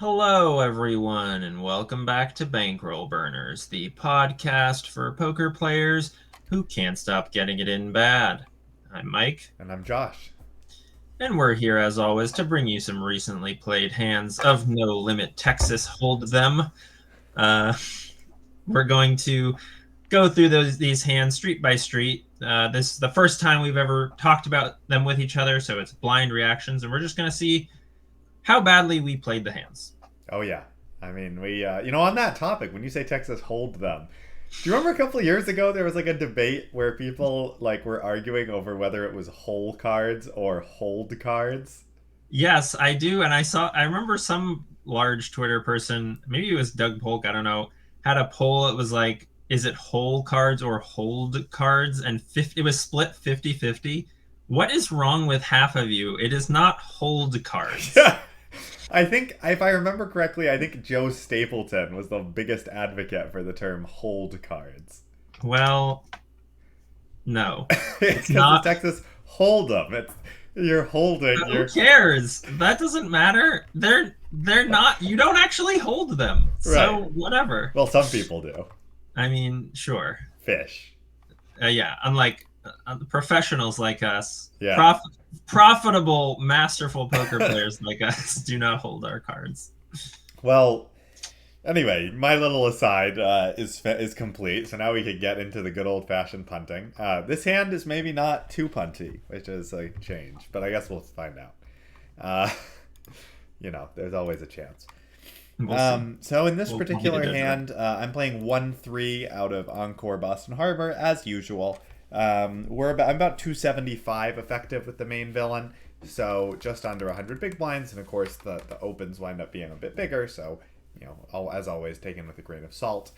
Hello, everyone, and welcome back to Bankroll Burners, the podcast for poker players who can't stop getting it in bad. I'm Mike, And I'm Josh. and we're here as always to bring you some recently played hands of No Limit Texas Hold'em. Uh, we're going to go through these hands street by street. This is the first time we've ever talked about them with each other, so it's blind reactions, and we're just going to see how badly we played the hands. Oh yeah, I mean on that topic, when you say Texas hold them, do you remember a couple of years ago there was like a debate where people like were arguing over whether it was whole cards or hold cards? Yes, I do. And I remember some large Twitter person, maybe it was Doug Polk, I don't know, had a poll. It was like, is it whole cards or hold cards? And it was split 50-50. What is wrong with half of you? It is not hold cards. Yeah. I think, if I remember correctly, I think Joe Stapleton was the biggest advocate for the term hold cards. Well, no. It's It's because the not. Texas hold 'em. You're holding. Who cares? That doesn't matter. They're not. You don't actually hold them. Right. So whatever. Well, some people do. I mean, sure. Fish. Yeah, unlike professionals like us, Yeah. profitable, masterful poker players like us do not hold our cards. Well, anyway, my little aside is complete, so now we can get into the good old fashioned punting. This hand is maybe not too punty, which is a change, but I guess we'll find out. Uh, there's always a chance. We'll see. So in this We'll be the particular judge of that. hand, I'm playing 1-3 out of Encore Boston Harbor as usual. I'm about 275 effective with the main villain, so just under 100 big blinds, and of course the opens wind up being a bit bigger, so as always, taken with a grain of salt.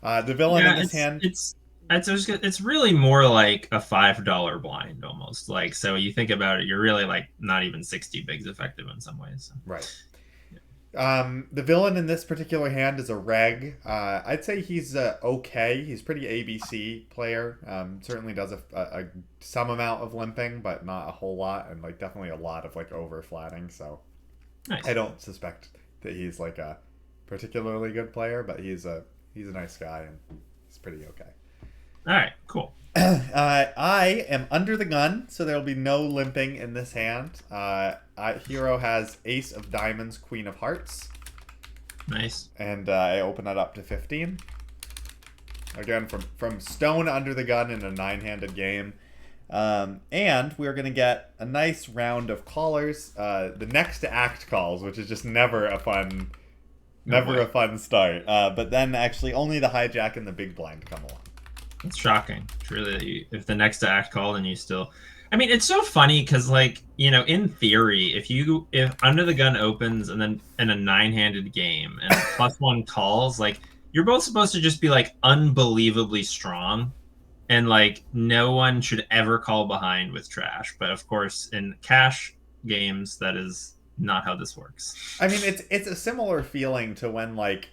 The villain in Yeah, this hand, it's really more like a $5 blind almost. Like, so you think about it, you're really like not even 60 bigs effective in some ways. So. right? The villain in this particular hand is a reg. I'd say he's okay. He's pretty ABC player. Certainly does some amount of limping, but not a whole lot, and like definitely a lot of like over flatting. So Nice. I don't suspect that he's like a particularly good player, but he's a nice guy and he's pretty okay. All right, cool. I am under the gun, so there will be no limping in this hand. Hero has Ace of Diamonds, Queen of Hearts, Nice. and I open it up to 15. Again, from stone under the gun in a 9-handed game. And we're going to get a nice round of callers. The next act calls, which is just never a fun start. But then actually only the hijack and the big blind come along. It's shocking. It's really, if the next act called and you still, I mean, it's so funny because, like, in theory, if Under the Gun opens and then in a 9-handed game and +1 calls, like, you're both supposed to just be like unbelievably strong, and like no one should ever call behind with trash. But of course, in cash games, that is not how this works. I mean, it's a similar feeling to when like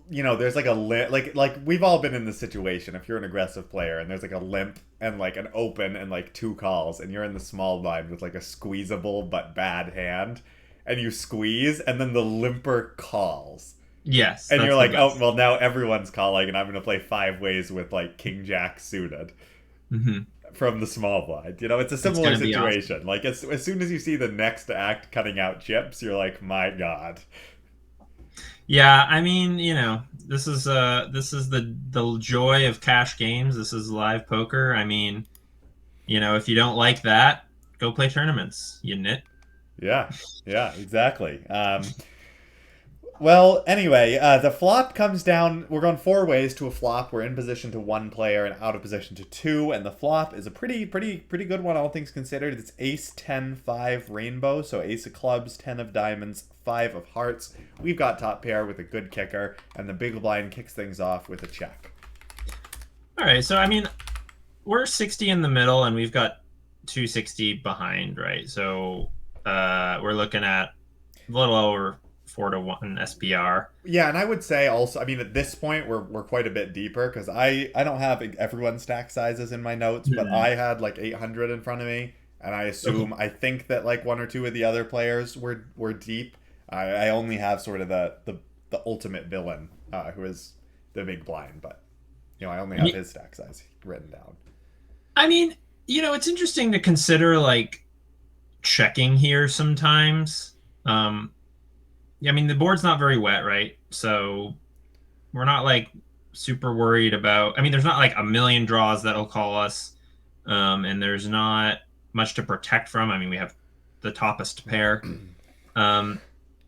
there's like a limp, like we've all been in this situation. If you're an aggressive player and there's like a limp and like an open and like 2 calls, and you're in the small blind with like a squeezable but bad hand, and you squeeze, and then the limper calls, Yes, and that's you're the like, oh best. well, now everyone's calling, and I'm gonna play 5 ways with like King Jack suited Hmm. from the small blind. It's a It's similar gonna be awesome. situation. Like as soon as you see the next act cutting out chips, you're like, my god. Yeah, I mean, this is the joy of cash games. This is live poker. I mean, if you don't like that, go play tournaments. You nit. Yeah, yeah, exactly. Well, anyway, the flop comes down. We're going 4 ways to a flop. We're in position to 1 player and out of position to 2, and the flop is a pretty good one, all things considered. It's Ace 10 5 rainbow, so Ace of clubs, 10 of diamonds, 5 of hearts. We've got top pair with a good kicker, and the big blind kicks things off with a check. All right, so I mean, we're 60 in the middle, and we've got 260 behind, right? So we're looking at a little over 4-1 SPR. Yeah, and I would say also, I mean, at this point, we're quite a bit deeper because I don't have everyone's stack sizes in my notes, but Mhm. I had like 800 in front of me, and I think that like 1 or 2 of the other players were deep. I only have sort of the ultimate villain, who is the big blind, but I only have his stack size written down. I mean, it's interesting to consider like checking here sometimes. I mean, the board's not very wet, right? So we're not like super worried about. I mean, there's not like a million draws that'll call us, and there's not much to protect from. I mean, we have the toppest pair.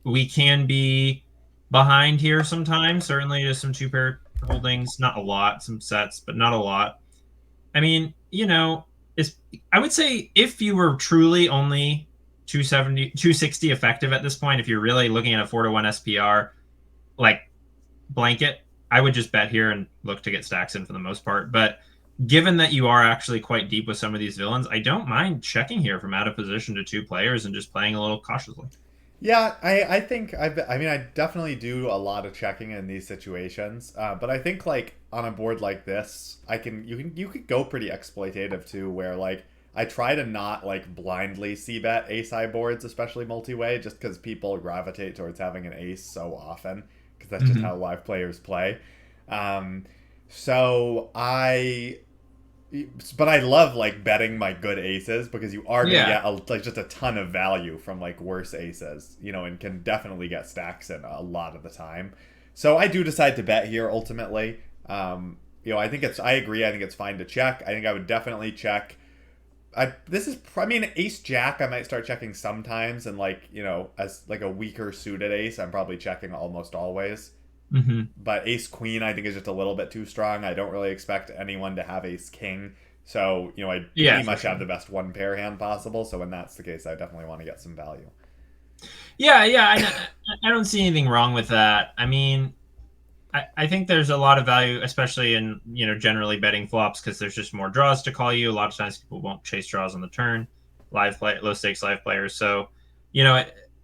We can be behind here sometimes. Certainly, just some 2-pair holdings. Not a lot, some sets, but not a lot. I mean, I would say if you were truly only 270, 260 effective at this point, if you're really looking at a 4-1 SPR, like blanket, I would just bet here and look to get stacks in for the most part. But given that you are actually quite deep with some of these villains, I don't mind checking here from out of position to 2 players and just playing a little cautiously. Yeah, I think I mean I definitely do a lot of checking in these situations, but I think like on a board like this, you could go pretty exploitative too, where like I try to not like blindly c-bet ace-high boards, especially multi-way, just because people gravitate towards having an ace so often, because that's just how live players play. So but I love like betting my good aces, because you are gonna get just a ton of value from like worse aces, and can definitely get stacks in a lot of the time. So I do decide to bet here ultimately. I agree. I think it's fine to check. I think I would definitely check. Ace jack I might start checking sometimes, and like as like a weaker suited ace I'm probably checking almost always. But ace queen I think is just a little bit too strong. I don't really expect anyone to have ace king, so I pretty much have the best 1-pair hand possible. So when that's the case, I definitely want to get some value. I don't see anything wrong with that. I mean, I think there's a lot of value, especially in generally betting flops, because there's just more draws to call you. A lot of times people won't chase draws on the turn, low stakes live players. So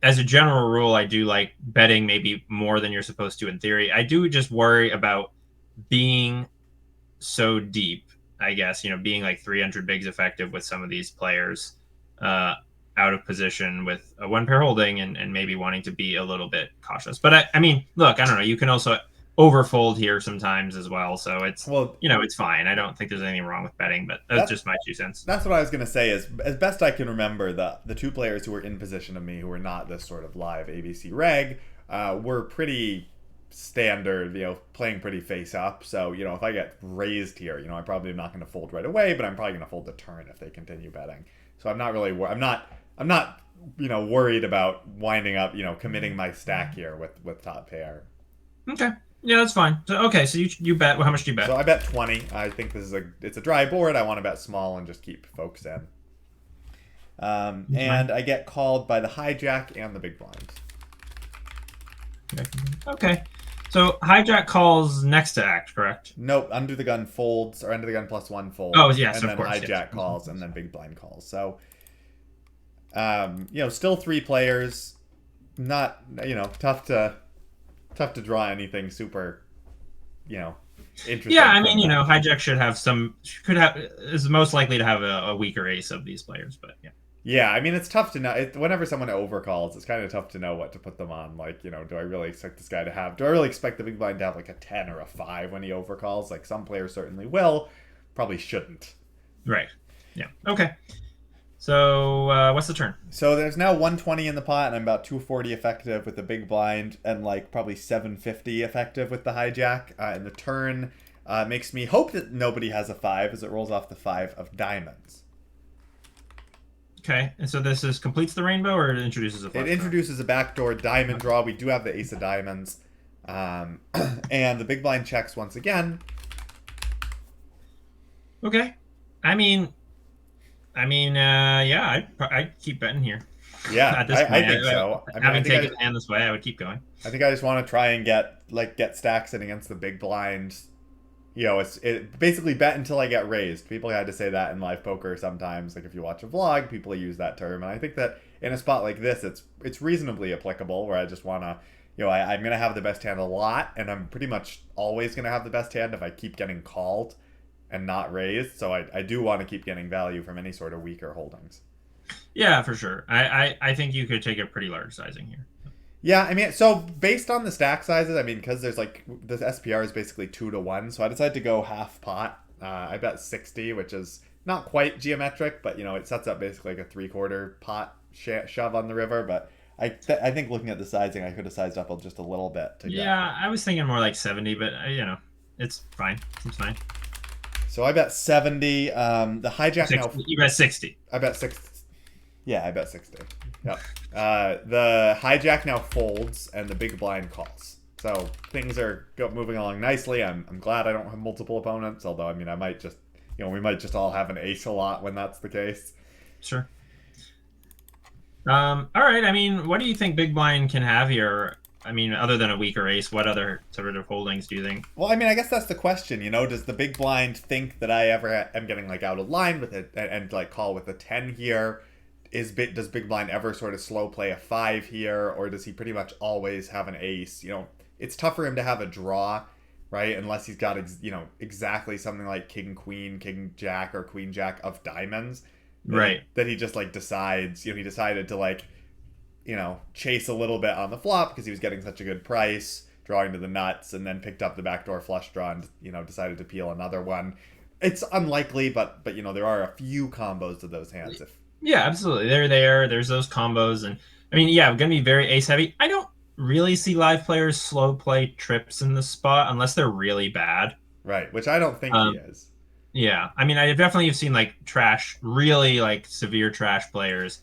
as a general rule, I do like betting maybe more than you're supposed to in theory. I do just worry about being so deep, I guess, being like 300 bigs effective with some of these players out of position with a 1-pair holding, and maybe wanting to be a little bit cautious. But I mean, look, I don't know. You can also overfold here sometimes as well. So it's, it's fine. I don't think there's anything wrong with betting, but that's just my 2 cents. That's what I was going to say is, as best I can remember, the 2 players who were in position of me, who were not this sort of live ABC reg, were pretty standard, playing pretty face up. So, if I get raised here, I'm probably not going to fold right away, but I'm probably going to fold the turn if they continue betting. So I'm not really, I'm not worried about winding up, committing my stack here with top pair. Okay. Yeah, that's fine. So, okay, so you bet. How much do you bet? So I bet 20. I think it's a dry board. I want to bet small and just keep folks in. And I get called by the hijack and the big blinds. Okay. So hijack calls next to act, correct? Nope. Under the gun folds, or under the gun +1 folds. Oh, yes, and of then course. Hijack calls, and then big blind calls. So, still 3 players. Not, tough to draw anything super, interesting. Yeah, I mean, hijack is most likely to have a weaker ace of these players, but yeah. Yeah, I mean, it's tough to know. Whenever someone overcalls, it's kind of tough to know what to put them on. Like, do I really expect this guy to have... Do I really expect the big blind to have, like, a 10 or a 5 when he overcalls? Like, some players certainly will. Probably shouldn't. Right. Yeah. Okay. So, what's the turn? So, there's now 120 in the pot, and I'm about 240 effective with the big blind, and, like, probably 750 effective with the hijack. And the turn makes me hope that nobody has a 5, as it rolls off the 5 of diamonds. Okay, and so this completes the rainbow, or it introduces a It introduces a backdoor diamond draw. We do have the ace of diamonds. And the big blind checks once again. Okay. I mean, yeah, I'd keep betting here. Yeah, at this point, I think so. Having taken the hand this way, I would keep going. I think I just want to try and get stacks in against the big blind. It basically bet until I get raised. People had to say that in live poker sometimes. Like if you watch a vlog, people use that term, and I think that in a spot like this, it's reasonably applicable. Where I just want to, I'm gonna have the best hand a lot, and I'm pretty much always gonna have the best hand if I keep getting called and not raised. So I do want to keep getting value from any sort of weaker holdings. Yeah, for sure. I think you could take a pretty large sizing here. Yeah, I mean, so based on the stack sizes, I mean, because there's like the SPR is basically 2 to 1, so I decided to go half pot. I bet 60, which is not quite geometric, but it sets up basically like a 3/4 pot shove on the river. But I think looking at the sizing, I could have sized up just a little bit to get. Yeah, I was thinking more like 70, but it's fine. It's fine. So I bet 70. The hijack 60, now. you bet 60. I bet 60. Yeah, I bet 60. Yep. The hijack now folds and the big blind calls. So things are moving along nicely. I'm glad I don't have multiple opponents. Although I mean, I might just we might just all have an ace a lot when that's the case. Sure. All right. I mean, what do you think big blind can have here? I mean, other than a weaker ace, what other sort of holdings do you think? Well, I mean, I guess that's the question. Does the big blind think that I ever am getting like out of line with it and like call with a 10 here? Does big blind ever sort of slow play a 5 here, or does he pretty much always have an ace? It's tough for him to have a draw, right? Unless he's got exactly something like king queen, king jack, or queen jack of diamonds, right? That he just like decides. He decided to like chase a little bit on the flop because he was getting such a good price, drawing to the nuts, and then picked up the backdoor flush draw and decided to peel another one. It's unlikely, but there are a few combos of those hands. Yeah, absolutely. They're there. There's those combos. And I mean, yeah, I'm going to be very ace heavy. I don't really see live players slow play trips in this spot unless they're really bad. Right, which I don't think he is. Yeah. I mean, I definitely have seen like trash, really like severe trash players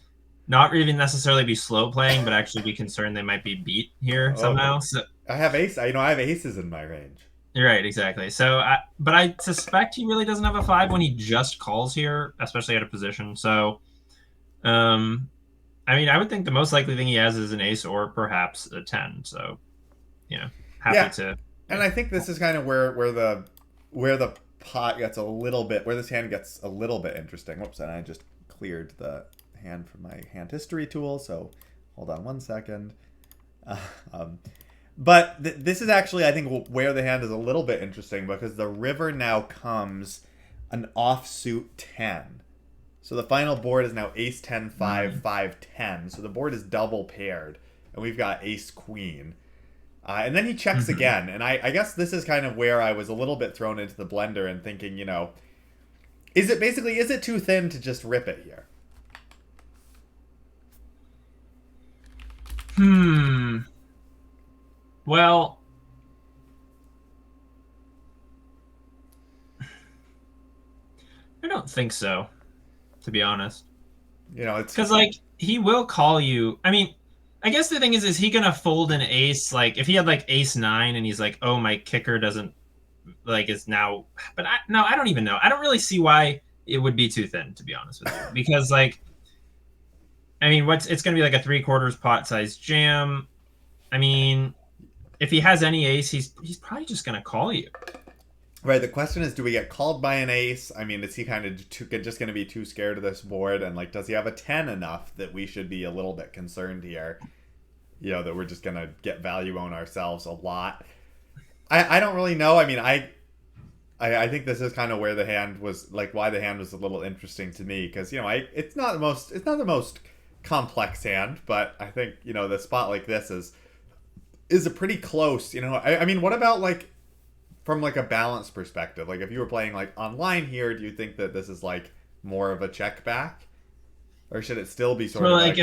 not even necessarily be slow playing, but actually be concerned they might be beat here somehow. So I have aces in my range. Right, exactly. So, but I suspect he really doesn't have a 5 when he just calls here, especially at a position. So, I mean, I would think the most likely thing he has is an ace or perhaps a 10. So, happy to. And I think this is kind of where the pot gets a little bit, where this hand gets a little bit interesting. Whoops, and I just cleared the hand from my hand history tool. So, hold on one second. But this is actually, I think, where the hand is a little bit interesting because the river now comes an offsuit 10. So the final board is now ace 10 5 5 10. So the board is double paired, and we've got ace queen. And then he checks again, and I guess this is kind of where I was a little bit thrown into the blender and thinking, is it too thin to just rip it here? Well, I don't think so, to be honest. It's because like he will call you. I mean, I guess the thing is he gonna fold an ace? Like if he had like ace 9 and he's like, oh, my kicker doesn't like is now. But I don't even know. I don't really see why it would be too thin, to be honest with you, because like, I mean, it's gonna be like a 3/4 pot size jam. I mean, if he has any ace, he's probably just gonna call you. Right. The question is, do we get called by an ace? I mean, is he kind of just going to be too scared of this board? And like, does he have a 10 enough that we should be a little bit concerned here? That we're just going to get value on ourselves a lot. I don't really know. I mean, I think this is kind of where the hand was, like, why the hand was a little interesting to me because it's not the most complex hand, but I think the spot like this is a pretty close. I mean, what about like from like a balance perspective? Like if you were playing like online here, do you think that this is like more of a check back, or should it still be sort of like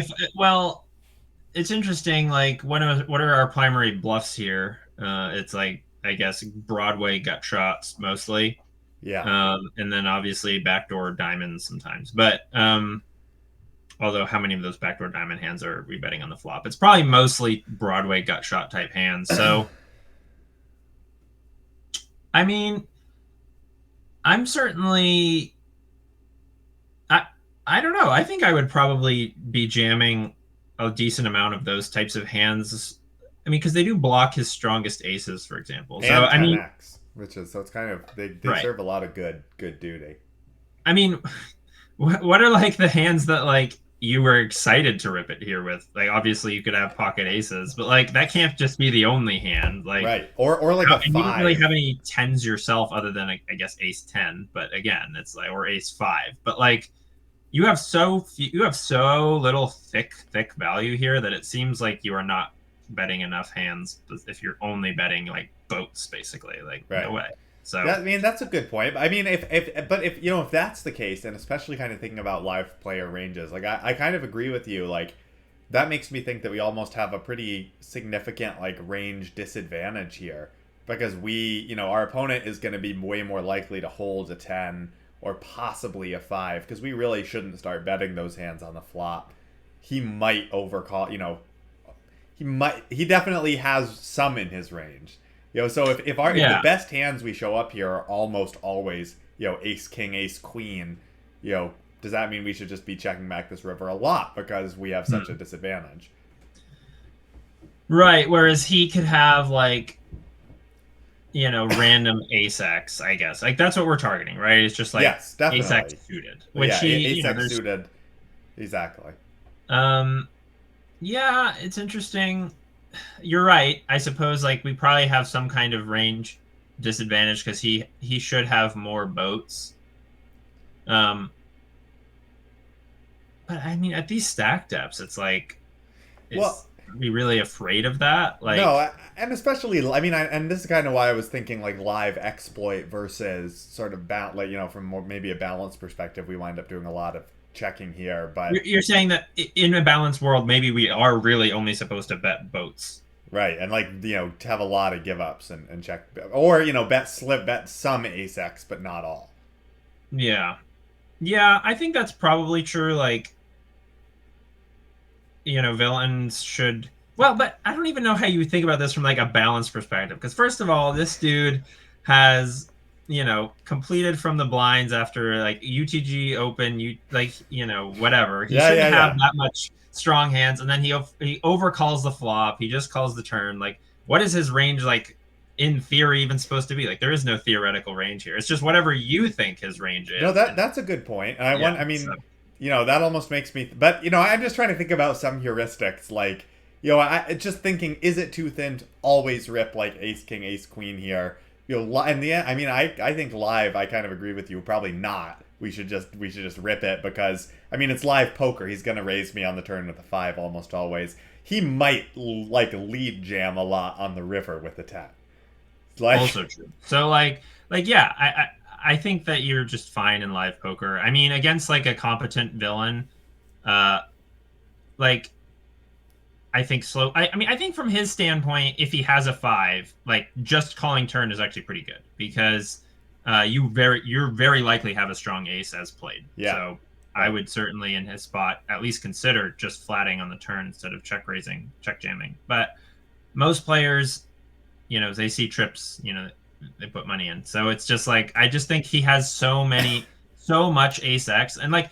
it's interesting. Like what are our primary bluffs here? It's like, I guess, Broadway gut shots mostly. Yeah. And then obviously backdoor diamonds sometimes. But although how many of those backdoor diamond hands are we betting on the flop? It's probably mostly Broadway gut shot type hands. So I mean, I'm certainly I don't know. I think I would probably be jamming a decent amount of those types of hands. I mean, because they do block his strongest aces, for example. And so 10x, I mean, so it's kind of they right. serve a lot of good duty. I mean, what are like the hands that like you were excited to rip it here with? Like obviously you could have pocket aces, but like that can't just be the only hand. Like right, or like a 5. You don't really have any 10s yourself other than I guess ace 10. But again, it's like, or ace 5. But like you have so little thick value here that it seems like you are not betting enough hands if you're only betting like boats, basically. Like, Right. no way. So Yeah, I mean, that's a good point. I mean, if you know, if that's the case, and especially kind of thinking about live player ranges, like I kind of agree with you. Like, that makes me think that we almost have a pretty significant like range disadvantage here, because our opponent is going to be way more likely to hold a 10 or possibly a 5, because we really shouldn't start betting those hands on the flop. He might overcall, he definitely has some in his range. So if the best hands we show up here are almost always, ace king, ace queen, does that mean we should just be checking back this river a lot because we have such a disadvantage? Right, whereas he could have like, random ace X, I guess. Like, that's what we're targeting, right? It's just like yes, definitely. ace X suited. Which ace X suited. Exactly. Yeah, it's interesting. You're right. I suppose like we probably have some kind of range disadvantage because he should have more boats. But I mean, at these stack depths, it's like, are we really afraid of that? Like, no, and especially, I mean, and this is kind of why I was thinking like live exploit versus sort of from maybe a balance perspective, we wind up doing a lot of checking here. But you're saying that in a balanced world, maybe we are really only supposed to bet boats. Right, and like, to have a lot of give ups and check, or bet some ace X, but not all. Yeah, I think that's probably true. Like, villains should. Well, but I don't even know how you think about this from like a balanced perspective. Because first of all, this dude has, completed from the blinds after like UTG open, whatever. He shouldn't have that much strong hands, and then he overcalls the flop. He just calls the turn. Like, what is his range like? In theory, even supposed to be? Like, there is no theoretical range here. It's just whatever you think his range is. No, that's a good point. And that almost makes me. But I'm just trying to think about some heuristics. Like, I just thinking, is it too thin to always rip like ace king, ace queen here? In the end, I mean, I think live, I kind of agree with you. Probably not. We should just rip it because, I mean, it's live poker. He's gonna raise me on the turn with a 5 almost always. He might like lead jam a lot on the river with the 10. Like, also true. So yeah, I think that you're just fine in live poker. I mean, against like a competent villain, like, I think I think from his standpoint, if he has a 5, like just calling turn is actually pretty good because you're very likely have a strong ace as played. Yeah. So I would certainly in his spot at least consider just flatting on the turn instead of check raising, check jamming. But most players, they see trips, they put money in. So it's just like, I just think he has so much ace X. And like,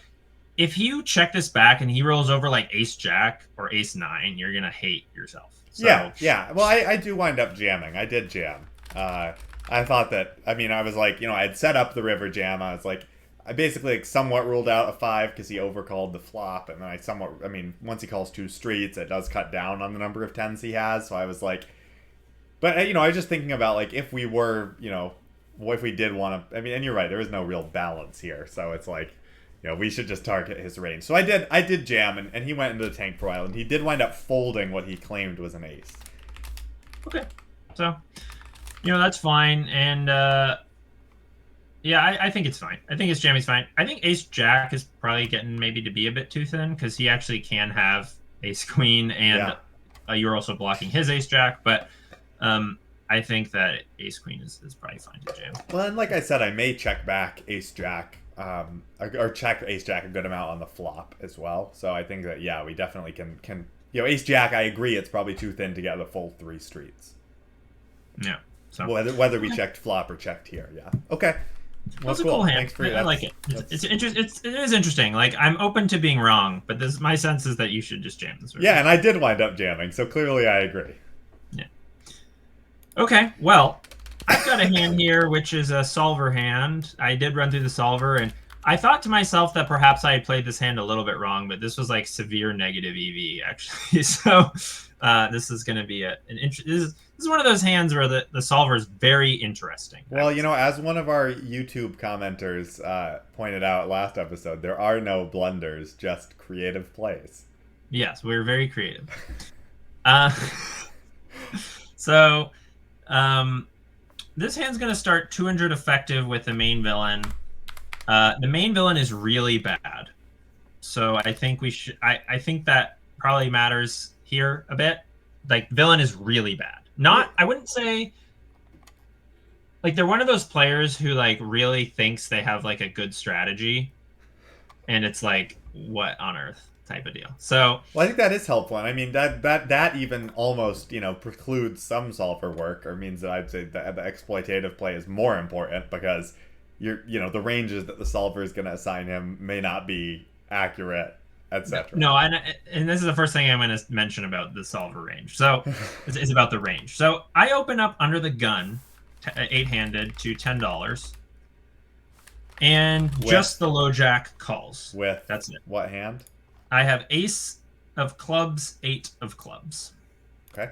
if you check this back and he rolls over like ace jack or ace 9, you're going to hate yourself. So, yeah. Well, I do wind up jamming. I did jam. I thought that, I mean, I was like, I'd set up the river jam. I was like, I basically like somewhat ruled out a 5 because he overcalled the flop. And then once he calls 2 streets, it does cut down on the number of 10s he has. So I was like, but, I was just thinking about, like, if we were, if we did want to, I mean, and you're right, there is no real balance here. So it's like, we should just target his range. So I did jam, and he went into the tank for a while, and he did wind up folding what he claimed was an ace. Okay. So, that's fine. And, I think it's fine. I think his jamming's fine. I think ace jack is probably getting maybe to be a bit too thin because he actually can have ace queen, and you're also blocking his ace jack, but I think that ace queen is probably fine to jam. Well, and like I said, I may check back ace jack, or check ace jack a good amount on the flop as well. So I think that we definitely can ace jack. I agree, it's probably too thin to get the full 3 streets. Yeah. So whether we checked flop or checked here, okay. Well, that's a cool hand. Thanks for I like it. It is interesting. Like, I'm open to being wrong, but my sense is that you should just jam this. Yeah, and I did wind up jamming, so clearly I agree. Yeah. Okay, well, I've got a hand here, which is a solver hand. I did run through the solver, and I thought to myself that perhaps I had played this hand a little bit wrong, but this was like severe negative EV, actually. So this is going to be this is one of those hands where the solver is very interesting. Well, as one of our YouTube commenters pointed out last episode, there are no blunders, just creative plays. Yes, we're very creative. Uh, so this hand's going to start 200 effective with the main villain. The main villain is really bad. So I think we should. I think that probably matters here a bit. Like, villain is really bad. Not, I wouldn't say. Like, they're one of those players who like really thinks they have like a good strategy, and it's like, what on earth type of deal. So Well, I think that is helpful, and I mean that even almost precludes some solver work, or means that I'd say that the exploitative play is more important because the ranges that the solver is going to assign him may not be accurate, etc. no, and this is the first thing I'm going to mention about the solver range. So it's about the range. So I open up under the gun, 8-handed to $10, and just the low jack calls. That's it. What hand? I have ace of clubs, 8 of clubs. Okay.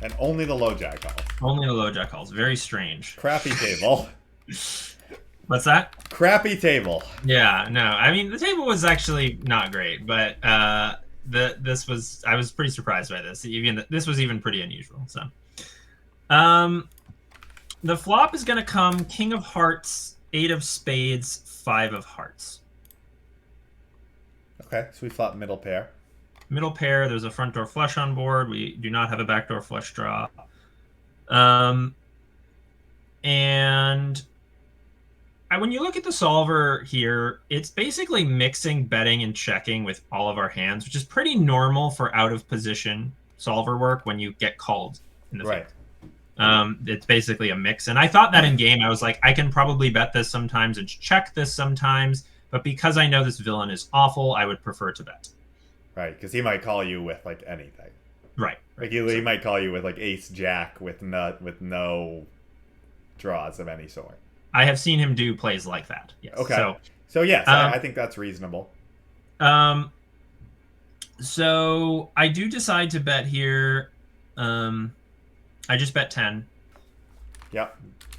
And only the low jack calls. Only the low jack calls. Very strange. Crappy table. What's that? Crappy table. Yeah, no. I mean, the table was actually not great, but I was pretty surprised by this. This was even pretty unusual. So, the flop is going to come king of hearts, 8 of spades, 5 of hearts. Okay, so we flop middle pair. Middle pair, there's a front door flush on board. We do not have a backdoor flush draw. And when you look at the solver here, it's basically mixing betting and checking with all of our hands, which is pretty normal for out of position solver work when you get called in the field. Right. It's basically a mix. And I thought that in game, I was like, I can probably bet this sometimes and check this sometimes. But because I know this villain is awful, I would prefer to bet. Right, because he might call you with like anything. Right. Like he might call you with like ace jack with no draws of any sort. I have seen him do plays like that. Yes. Okay. So yes, I think that's reasonable. So I do decide to bet here. I just bet 10. Yep.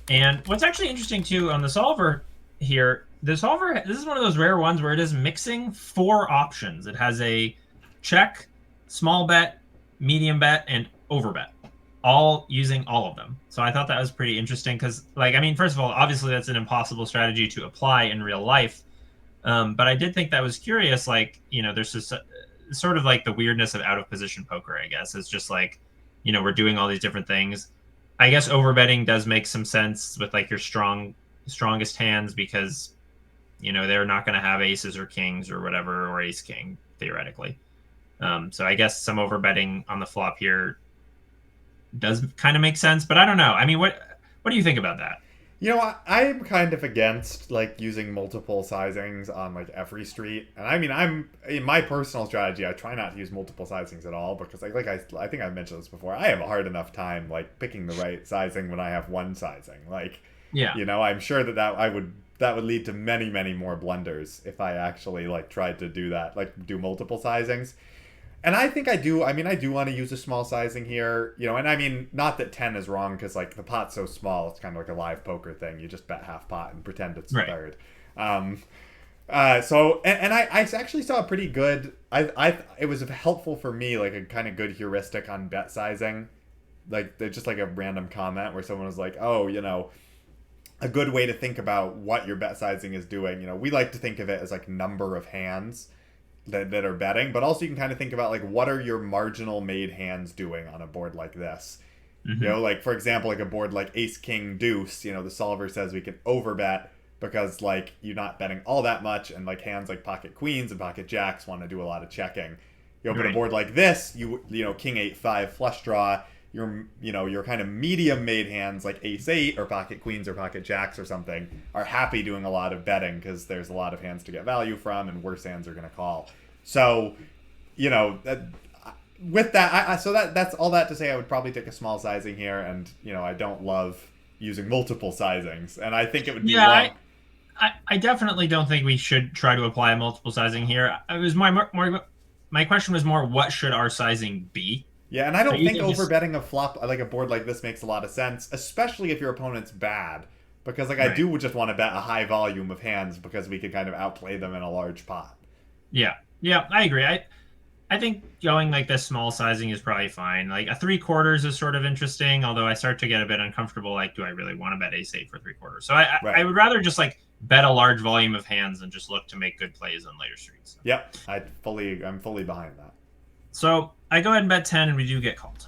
And what's actually interesting too on the solver here, this is one of those rare ones where it is mixing 4 options. It has a check, small bet, medium bet, and overbet, all using all of them. So I thought that was pretty interesting because, like, I mean, first of all, obviously that's an impossible strategy to apply in real life. But I did think that was curious. Like, there's just sort of like the weirdness of out of position poker, I guess. It's just like, we're doing all these different things. I guess overbetting does make some sense with like your strongest hands because, they're not going to have aces or kings or whatever, or ace king theoretically. So I guess some overbetting on the flop here does kind of make sense, but I don't know. I mean, what do you think about that? I'm kind of against like using multiple sizings on like every street, and I mean, I'm in my personal strategy. I try not to use multiple sizings at all because I think I've mentioned this before. I have a hard enough time like picking the right sizing when I have one sizing. Like, yeah, I'm sure that would lead to many more blunders if I actually like tried to do that, like do multiple sizings. And I think I do. I mean, I do want to use a small sizing here, and I mean, not that 10 is wrong because like the pot's so small, it's kind of like a live poker thing. You just bet half pot and pretend it's right. third. So I actually saw a pretty good. It was helpful for me, like a kind of good heuristic on bet sizing, like just like a random comment where someone was like, oh, a good way to think about what your bet sizing is doing. We like to think of it as like number of hands that are betting, but also you can kind of think about like what are your marginal made hands doing on a board like this. Mm-hmm. Like for example, like a board like ace king deuce, the solver says we can overbet because like you're not betting all that much, and like hands like pocket queens and pocket jacks want to do a lot of checking. But a board like this, king 8-5 flush draw, your kind of medium made hands like ace 8 or pocket queens or pocket jacks or something are happy doing a lot of betting because there's a lot of hands to get value from, and worse hands are going to call. So, with that, so that's all that to say. I would probably take a small sizing here, and I don't love using multiple sizings, and I think it would be wrong. I definitely don't think we should try to apply a multiple sizing here. It was my question was more, what should our sizing be? Yeah, and I don't think overbetting a flop like a board like this makes a lot of sense, especially if your opponent's bad. Because like I do just want to bet a high volume of hands because we could kind of outplay them in a large pot. Yeah, I agree. I think going like this small sizing is probably fine. Like a 3/4 is sort of interesting, although I start to get a bit uncomfortable. Like, do I really want to bet ace eight for 3/4? So I Right. would rather just like bet a large volume of hands and just look to make good plays on later streets. Yep, I'm fully behind that. So I go ahead and bet 10, and we do get called.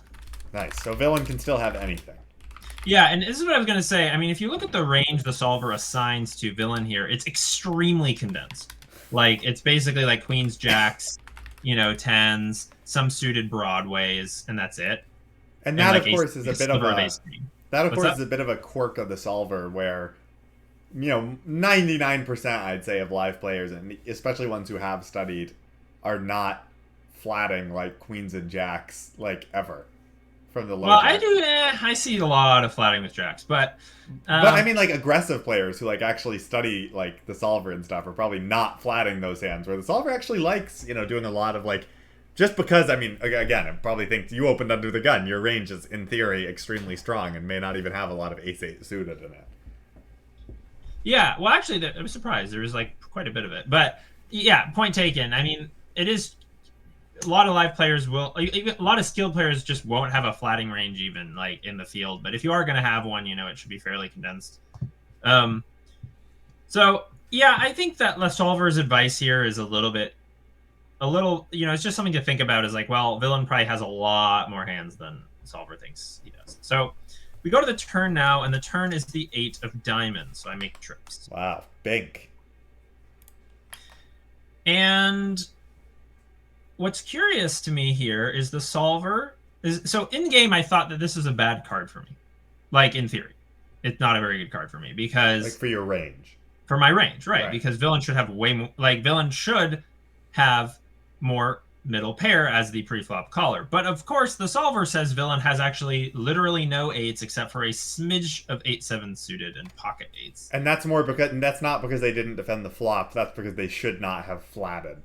Nice. So villain can still have anything. Yeah, and this is what I was going to say. I mean, if you look at the range the solver assigns to villain here, it's extremely condensed. Like, it's basically like queens, jacks, tens, some suited broadways, and that's it. And that, like of course, is a bit of a is a bit of a quirk of the solver where 99% I'd say of live players, and especially ones who have studied, are not flatting like queens and jacks like ever from the low. Well, jack. I do. I see a lot of flatting with jacks, but I mean, like aggressive players who like actually study like the solver and stuff are probably not flatting those hands. Where the solver actually likes doing a lot of like, just because I mean, again, I probably think you opened under the gun. Your range is in theory extremely strong and may not even have a lot of ace eight suited in it. Yeah, well, actually, I was surprised. There was like quite a bit of it, but yeah, point taken. I mean, it is. A lot of live players will, a lot of skilled players just won't have a flatting range even like in the field. But if you are going to have one, it should be fairly condensed. So yeah, I think that the solver's advice here is a little, it's just something to think about. Is like, well, villain probably has a lot more hands than solver thinks he does. So we go to the turn now, and the turn is the 8 of diamonds. So I make trips. Wow, big. And what's curious to me here is the solver is so in game. I thought that this is a bad card for me. Like in theory, it's not a very good card for me because like for your range, for my range, right? Because villain should have way more. Like villain should have more middle pair as the pre-flop caller. But of course, the solver says villain has actually literally no eights except for a smidge of 8/7 suited and pocket eights. And that's that's not because they didn't defend the flop. That's because they should not have flatted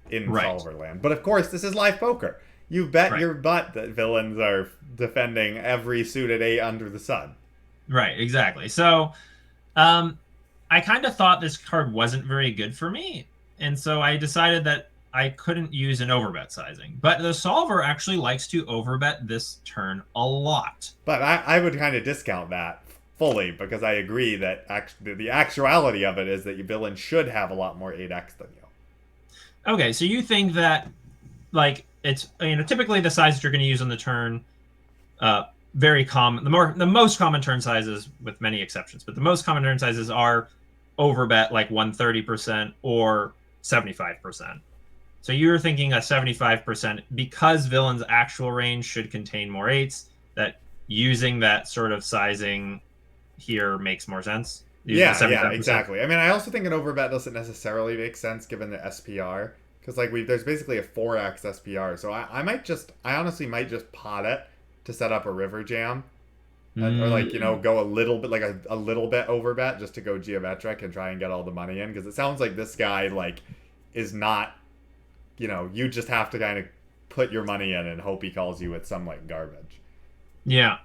in solver land. But of course, this is live poker. You bet your butt that villains are defending every suited 8 under the sun. Right, exactly. So I kind of thought this card wasn't very good for me. And so I decided that I couldn't use an overbet sizing. But the solver actually likes to overbet this turn a lot. But I would kind of discount that fully because I agree that the actuality of it is that your villain should have a lot more 8x than you. Okay, so you think that, like, it's typically the size that you're going to use on the turn, very common. The most common turn sizes, with many exceptions, but the most common turn sizes are overbet like 130% or 75%. So you're thinking a 75% because villain's actual range should contain more 8s. That using that sort of sizing here makes more sense. Yeah, exactly. I mean, I also think an overbet doesn't necessarily make sense given the SPR. Because, like, there's basically a 4x SPR. So I honestly might just pot it to set up a river jam. Or, like, go a little bit, like a little bit overbet just to go geometric and try and get all the money in. Because it sounds like this guy, like, is not, you just have to kind of put your money in and hope he calls you with some, like, garbage. Yeah.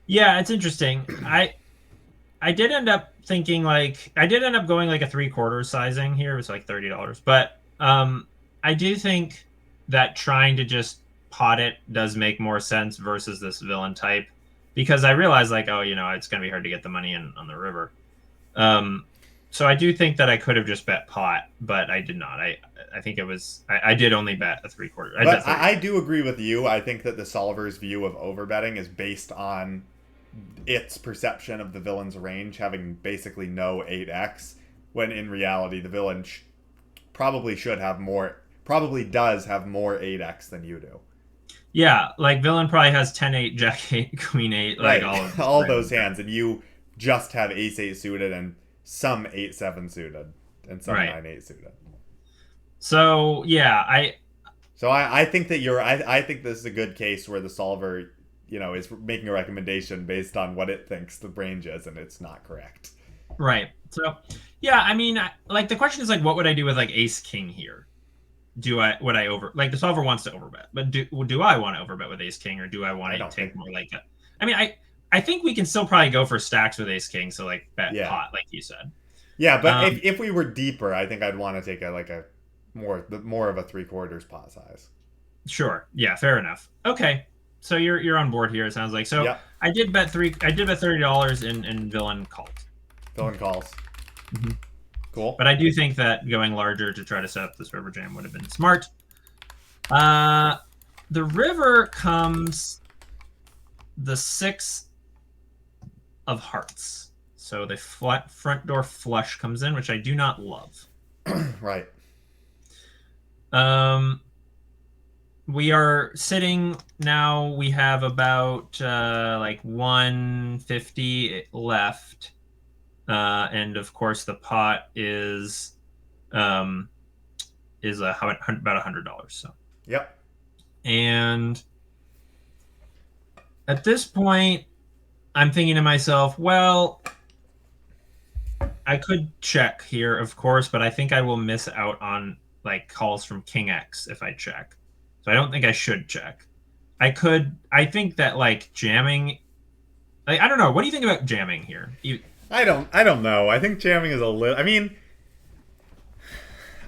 Yeah, it's interesting. I did end up thinking I did end up going like a 3/4 sizing here. It was like $30. But I do think that trying to just pot it does make more sense versus this villain type. Because I realized like, it's going to be hard to get the money in on the river. So I do think that I could have just bet pot, but I did not. I think it was, I did only bet a 3/4. But I do agree with you. I think that the solver's view of overbetting is based on its perception of the villain's range having basically no 8x, when in reality the villain probably does have more 8x than you do. Yeah, like villain probably has 10-8, Jack-8, Queen-8, like all those hands, and you just have ace-8 suited and some 8-7 suited and some 9-8 suited. So yeah, I think that I think this is a good case where the solver is making a recommendation based on what it thinks the range is, and it's not correct. Right. So, yeah, I mean, like, the question is, like, what would I do with, like, ace-king here? Would I the solver wants to overbet, but do I want to overbet with ace-king, or do I want to take more, like, I mean, I think we can still probably go for stacks with ace-king, so, like, bet pot, like you said. Yeah, but if we were deeper, I think I'd want to take a more of a 3/4 pot size. Sure. Yeah, fair enough. Okay. So you're on board here, it sounds like. So Yep. I did bet $30 in villain called. Villain calls. Mhm. Cool. But I do think that going larger to try to set up this river jam would have been smart. The river comes the 6 of hearts. So the front door flush comes in, which I do not love. Right. We are sitting now. We have about like 150 left, and of course the pot is about $100. So Yep. and at this point, I'm thinking to myself, well, I could check here, of course, but I think I will miss out on like calls from King X if I check. So I don't think I should check. I think that like jamming, like I don't know. What do you think about jamming here? I don't know. I think jamming is a little. I mean,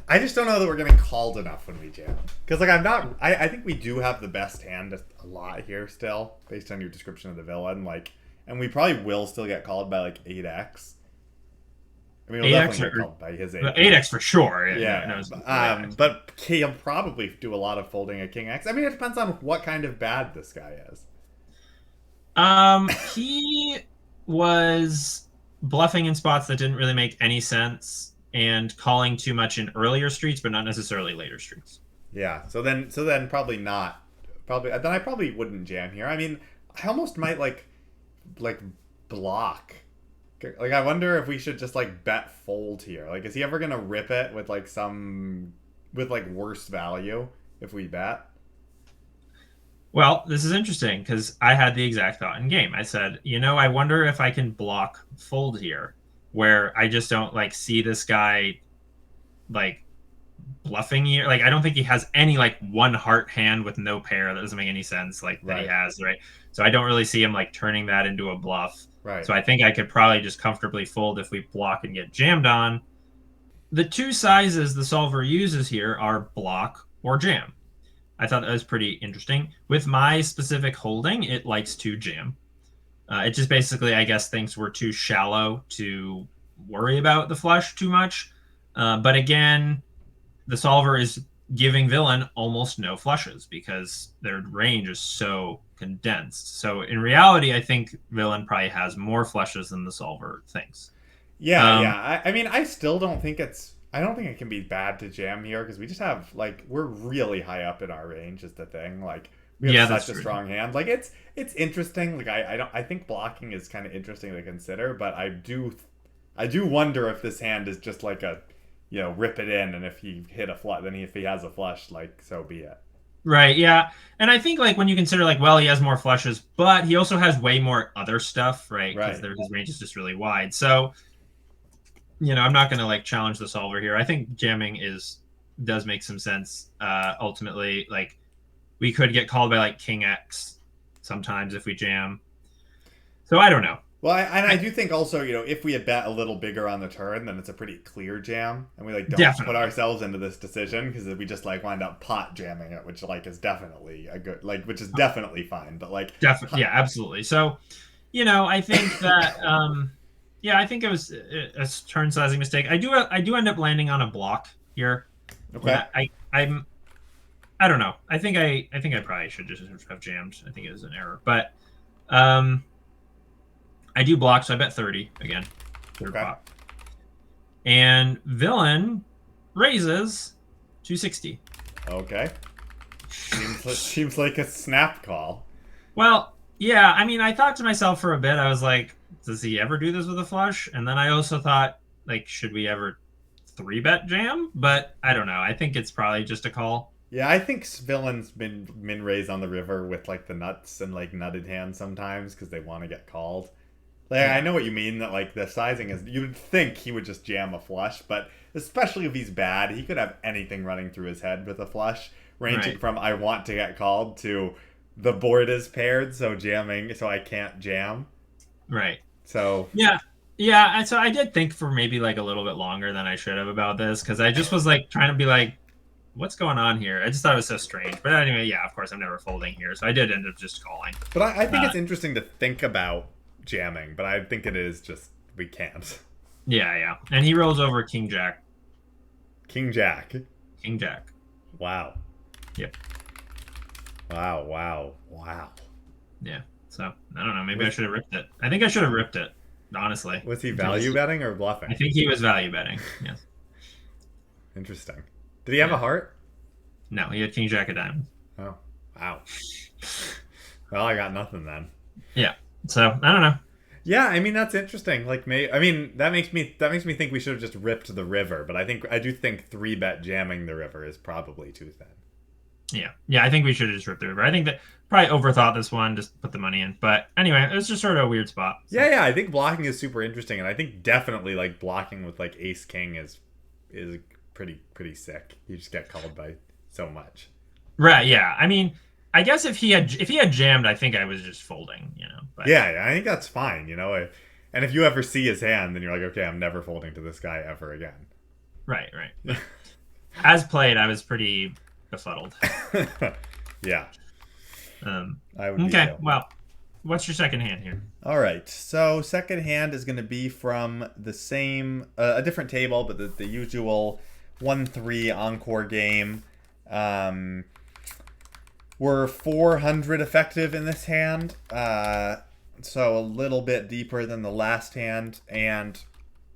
I just don't know that we're getting called enough when we jam. Because like I'm not. I think we do have the best hand a lot here still, based on your description of the villain. Like, and we probably will still get called by like 8x. I mean, we'll 8x definitely get called by his 8x. 8x for sure. Yeah. But he'll probably do a lot of folding at King X. I mean, it depends on what kind of bad this guy is. He was bluffing in spots that didn't really make any sense and calling too much in earlier streets, but not necessarily later streets. Yeah. So then probably not. Then I probably wouldn't jam here. I mean, I almost might like block. Like I wonder if we should just like bet fold here. Like, is he ever gonna rip it with like worse value if we bet? Well, this is interesting because I had the exact thought in game. I said, I wonder if I can block fold here, where I just don't like see this guy like bluffing here. Like I don't think he has any like one heart hand with no pair. That doesn't make any sense. Like that he has, right? So I don't really see him like turning that into a bluff. Right. So I think I could probably just comfortably fold if we block and get jammed on. The two sizes the solver uses here are block or jam. I thought that was pretty interesting. With my specific holding, it likes to jam. It just basically, I guess, thinks we're too shallow to worry about the flush too much. But again, the solver is giving villain almost no flushes because their range is so condensed. So in reality, I think villain probably has more flushes than the solver thinks. Yeah. I mean, I still don't think I don't think it can be bad to jam here because we just have like we're really high up in our range is the thing. Like we have such a strong hand. Like it's interesting. Like I think blocking is kind of interesting to consider, but I do wonder if this hand is just like a rip it in, and if he hit a flush, then if he has a flush, like so be it. Right, yeah. And I think like when you consider like, well, he has more flushes, but he also has way more other stuff, right? Because his range is just really wide. So, I'm not going to like challenge the solver here. I think jamming does make some sense. Ultimately, like we could get called by like King X sometimes if we jam. So I don't know. Well, I do think also, if we had bet a little bigger on the turn, then it's a pretty clear jam, and we like don't put ourselves into this decision because we just like wind up pot jamming it, which like is definitely a good which is definitely fine, but like definitely, yeah, absolutely. So, I think that I think it was a turn sizing mistake. I do end up landing on a block here. Okay. I don't know. I think I probably should just have jammed. I think it was an error, but I do block, so I bet 30 again. Third pop. And villain raises 260. Okay. Seems like a snap call. Well, yeah. I mean, I thought to myself for a bit. I was like, does he ever do this with a flush? And then I also thought, like, should we ever 3-bet jam? But I don't know. I think it's probably just a call. Yeah, I think villains been min raise on the river with like the nuts and like nutted hands sometimes because they want to get called. Like, I know what you mean, that like the sizing is, you'd think he would just jam a flush, but especially if he's bad, he could have anything running through his head with a flush, ranging from I want to get called to the board is paired, so jamming, so I can't jam. Right. So yeah. And so I did think for maybe like a little bit longer than I should have about this because I just was like trying to be like, what's going on here? I just thought it was so strange. But anyway, yeah, of course, I'm never folding here. So I did end up just calling. But I think it's interesting to think about jamming, but I think it is just, we can't. Yeah. And he rolls over King Jack. King Jack. King Jack. Wow. Yep. Wow. Yeah. So, I don't know. Maybe I should have ripped it. I think I should have ripped it, honestly. Was he value betting or bluffing? I think he was value betting, yes. Interesting. Did he have a heart? No, he had King Jack of diamonds. Oh, wow. Well, I got nothing then. Yeah. So, I don't know. Yeah, I mean that's interesting. Like, that makes me think we should have just ripped the river. But I do think 3-bet jamming the river is probably too thin. Yeah. I think we should have just ripped the river. I think that probably overthought this one. Just put the money in. But anyway, it was just sort of a weird spot. So. Yeah. I think blocking is super interesting, and I think definitely like blocking with like Ace King is pretty sick. You just get called by so much. Right. Yeah. I mean, I guess if he had jammed, I think I was just folding, But yeah, I think that's fine, And if you ever see his hand, then you're like, okay, I'm never folding to this guy ever again. Right. As played, I was pretty befuddled. Yeah. I would. Okay. Well, what's your second hand here? All right. So second hand is going to be from the same, a different table, but the usual 1-3 encore game. We're 400 effective in this hand, so a little bit deeper than the last hand, and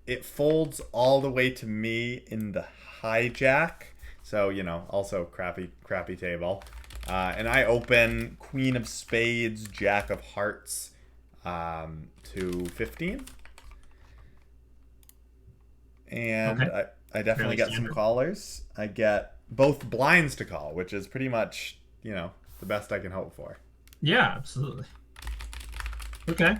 it folds all the way to me in the hijack, so, also crappy table. And I open Queen of Spades, Jack of Hearts to 15. And okay. I definitely get some callers. I get both blinds to call, which is pretty much... the best I can hope for. Yeah, absolutely. Okay.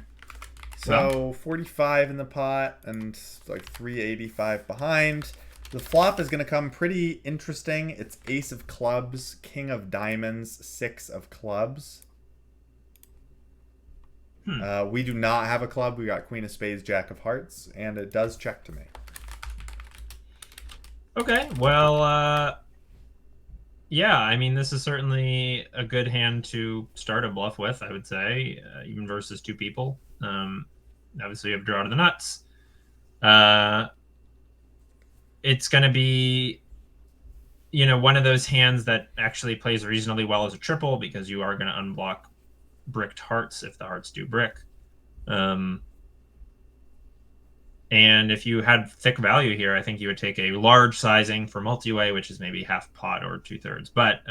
So 45 in the pot and like 385 behind. The flop is going to come pretty interesting. It's Ace of Clubs, King of Diamonds, 6 of Clubs. We do not have a club. We got Queen of Spades, Jack of Hearts, and it does check to me. Okay, well, yeah, I mean, this is certainly a good hand to start a bluff with, I would say, even versus two people. Obviously, you have draw to the nuts. It's going to be, one of those hands that actually plays reasonably well as a triple because you are going to unblock bricked hearts if the hearts do brick. And if you had thick value here, I think you would take a large sizing for multi-way, which is maybe half pot or 2/3. But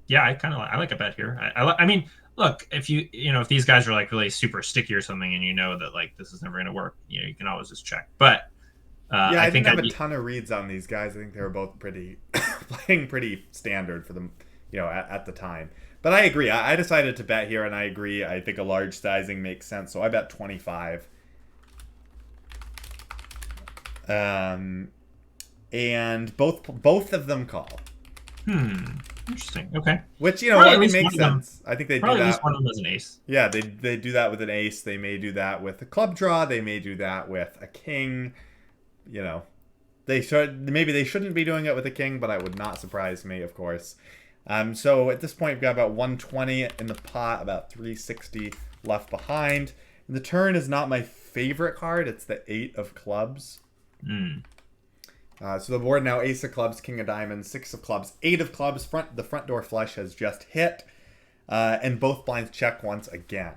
yeah, I like a bet here. I mean, look, if if these guys are like really super sticky or something, and that like this is never going to work, you can always just check. But yeah, I didn't have a ton of reads on these guys. I think they were both playing pretty standard for them, at the time. But I agree. I decided to bet here, and I agree. I think a large sizing makes sense, so I bet 25. And both of them call. Interesting. Okay. Which makes sense. I think they do that. At least one of them is an ace. Yeah, they do that with an ace. They may do that with a club draw. They may do that with a king. They shouldn't be doing it with a king, but it would not surprise me, of course. So at this point, we've got about 120 in the pot, about 360 left behind. And the turn is not my favorite card. It's the 8 of clubs. So the board now: Ace of Clubs, King of Diamonds, 6 of Clubs, 8 of Clubs. The front door flush has just hit, and both blinds check once again.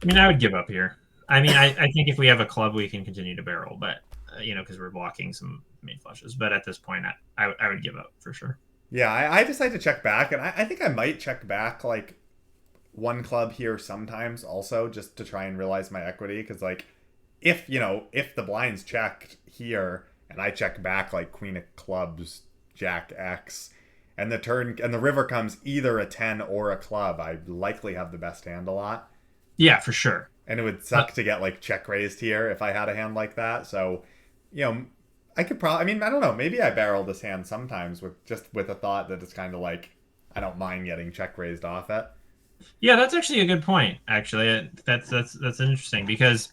I mean, I would give up here. I mean, I think if we have a club, we can continue to barrel, but because we're blocking some main flushes. But at this point, I would give up for sure. Yeah, I decided to check back, and I think I might check back like one club here sometimes also, just to try and realize my equity, because like. If the blinds checked here and I check back like Queen of Clubs, Jack X, and the river comes either a 10 or a club, I likely have the best hand a lot. Yeah, for sure. And it would suck to get like check raised here if I had a hand like that. So, I could probably, I don't know, maybe I barrel this hand sometimes with a thought that it's kind of like, I don't mind getting check raised off it. Yeah, that's actually a good point. Actually, that's interesting because.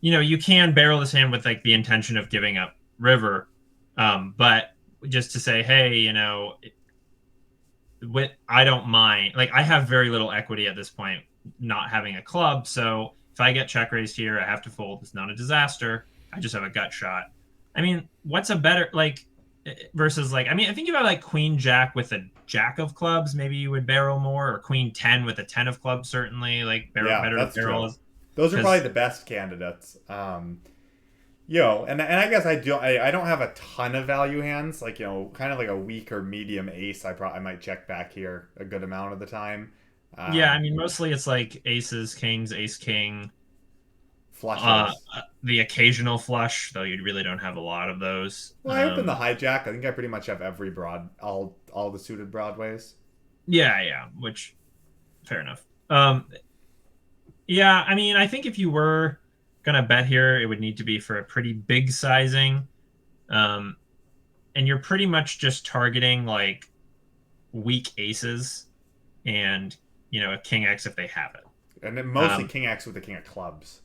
You can barrel this hand with like the intention of giving up river, but just to say, hey, I don't mind. Like, I have very little equity at this point, not having a club. So if I get check raised here, I have to fold. It's not a disaster. I just have a gut shot. I mean, what's a better versus I mean, I think if I like Queen Jack with a Jack of clubs, maybe you would barrel more, or Queen 10 with a 10 of clubs, certainly Yeah, better to that's barrel true. is Those are probably because the best candidates. And I guess I don't have a ton of value hands, like kind of like a weak or medium ace. I might check back here a good amount of the time. yeah, I Um, mean, mostly it's like aces, kings, ace, king, uh, Flushes. the occasional flush, though you really don't have a lot of those. Well, I opened the hijack. I think I pretty much have every all the suited broadways. Yeah, yeah, which fair enough. Yeah, I mean, I think if you were gonna bet here, it would need to be for a pretty big sizing. Um, and you're pretty much just targeting like weak aces and a king X if they have it. And then mostly Um, king X with the king of clubs.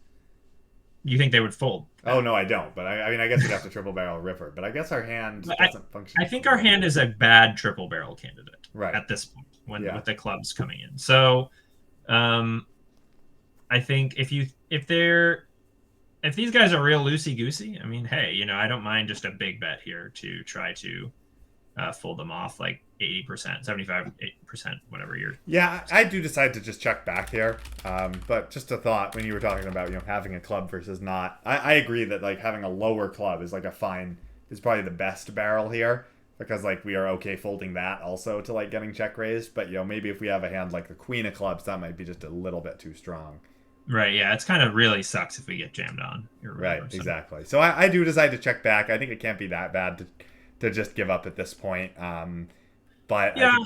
you think they would fold Oh that? no, I don't. But I mean, I guess you'd have to triple barrel river. But I guess our hand But doesn't function I think our quite. hand is a bad triple barrel candidate Right. at this point when Yeah. with the clubs coming in. So I think if these guys are real loosey goosey, I mean, hey, I don't mind just a big bet here to try to fold them off like 80%, 75%, whatever you're. Yeah, I do decide to just check back here. But just a thought when you were talking about having a club versus not. I agree that like having a lower club is probably the best barrel here because like we are okay folding that also to like getting check raised. But maybe if we have a hand like the queen of clubs, that might be just a little bit too strong. Right, yeah, it's kind of really sucks if we get jammed on. Right, exactly. So I do decide to check back. I think it can't be that bad to just give up at this point. But I Yeah,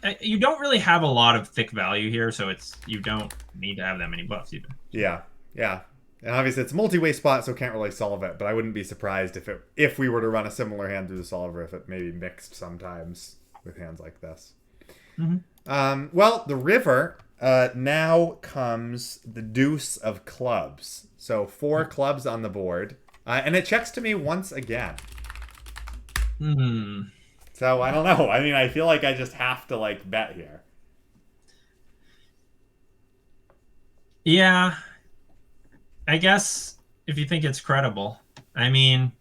think you don't really have a lot of thick value here, so you don't need to have that many buffs either. yeah, yeah. And obviously it's a multi-way spot, so can't really solve it. But I wouldn't be surprised if we were to run a similar hand through the solver, if it maybe mixed sometimes with hands like this. Well, the river now comes the deuce of clubs. So 4 clubs on the board, and it checks to me once again. Hmm. So I don't know. I mean, I feel like I just have to like bet here. Yeah, I guess if you think it's credible. I mean,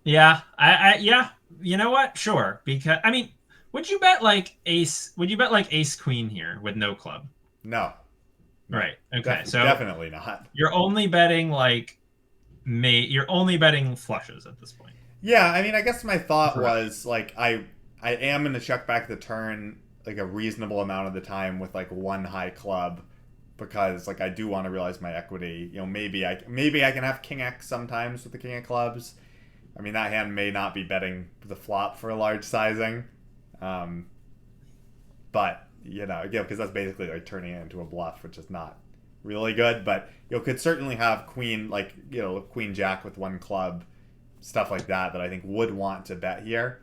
yeah, yeah. You know what? Sure, because I mean, would you bet like ace? Would you bet like ace queen here with no club? No, no, Right. Okay. So definitely not. you're only betting you're only betting flushes at this point. Yeah, I mean, I guess my thought Right. was like I am going to check back the turn like a reasonable amount of the time with like one high club because like I do want to realize my equity. Maybe I can have king X sometimes with the king of clubs. I mean, that hand may not be betting the flop for a large sizing, but because that's basically like turning it into a bluff, which is not really good. But could certainly have queen queen jack with one club, stuff like that I think would want to bet here.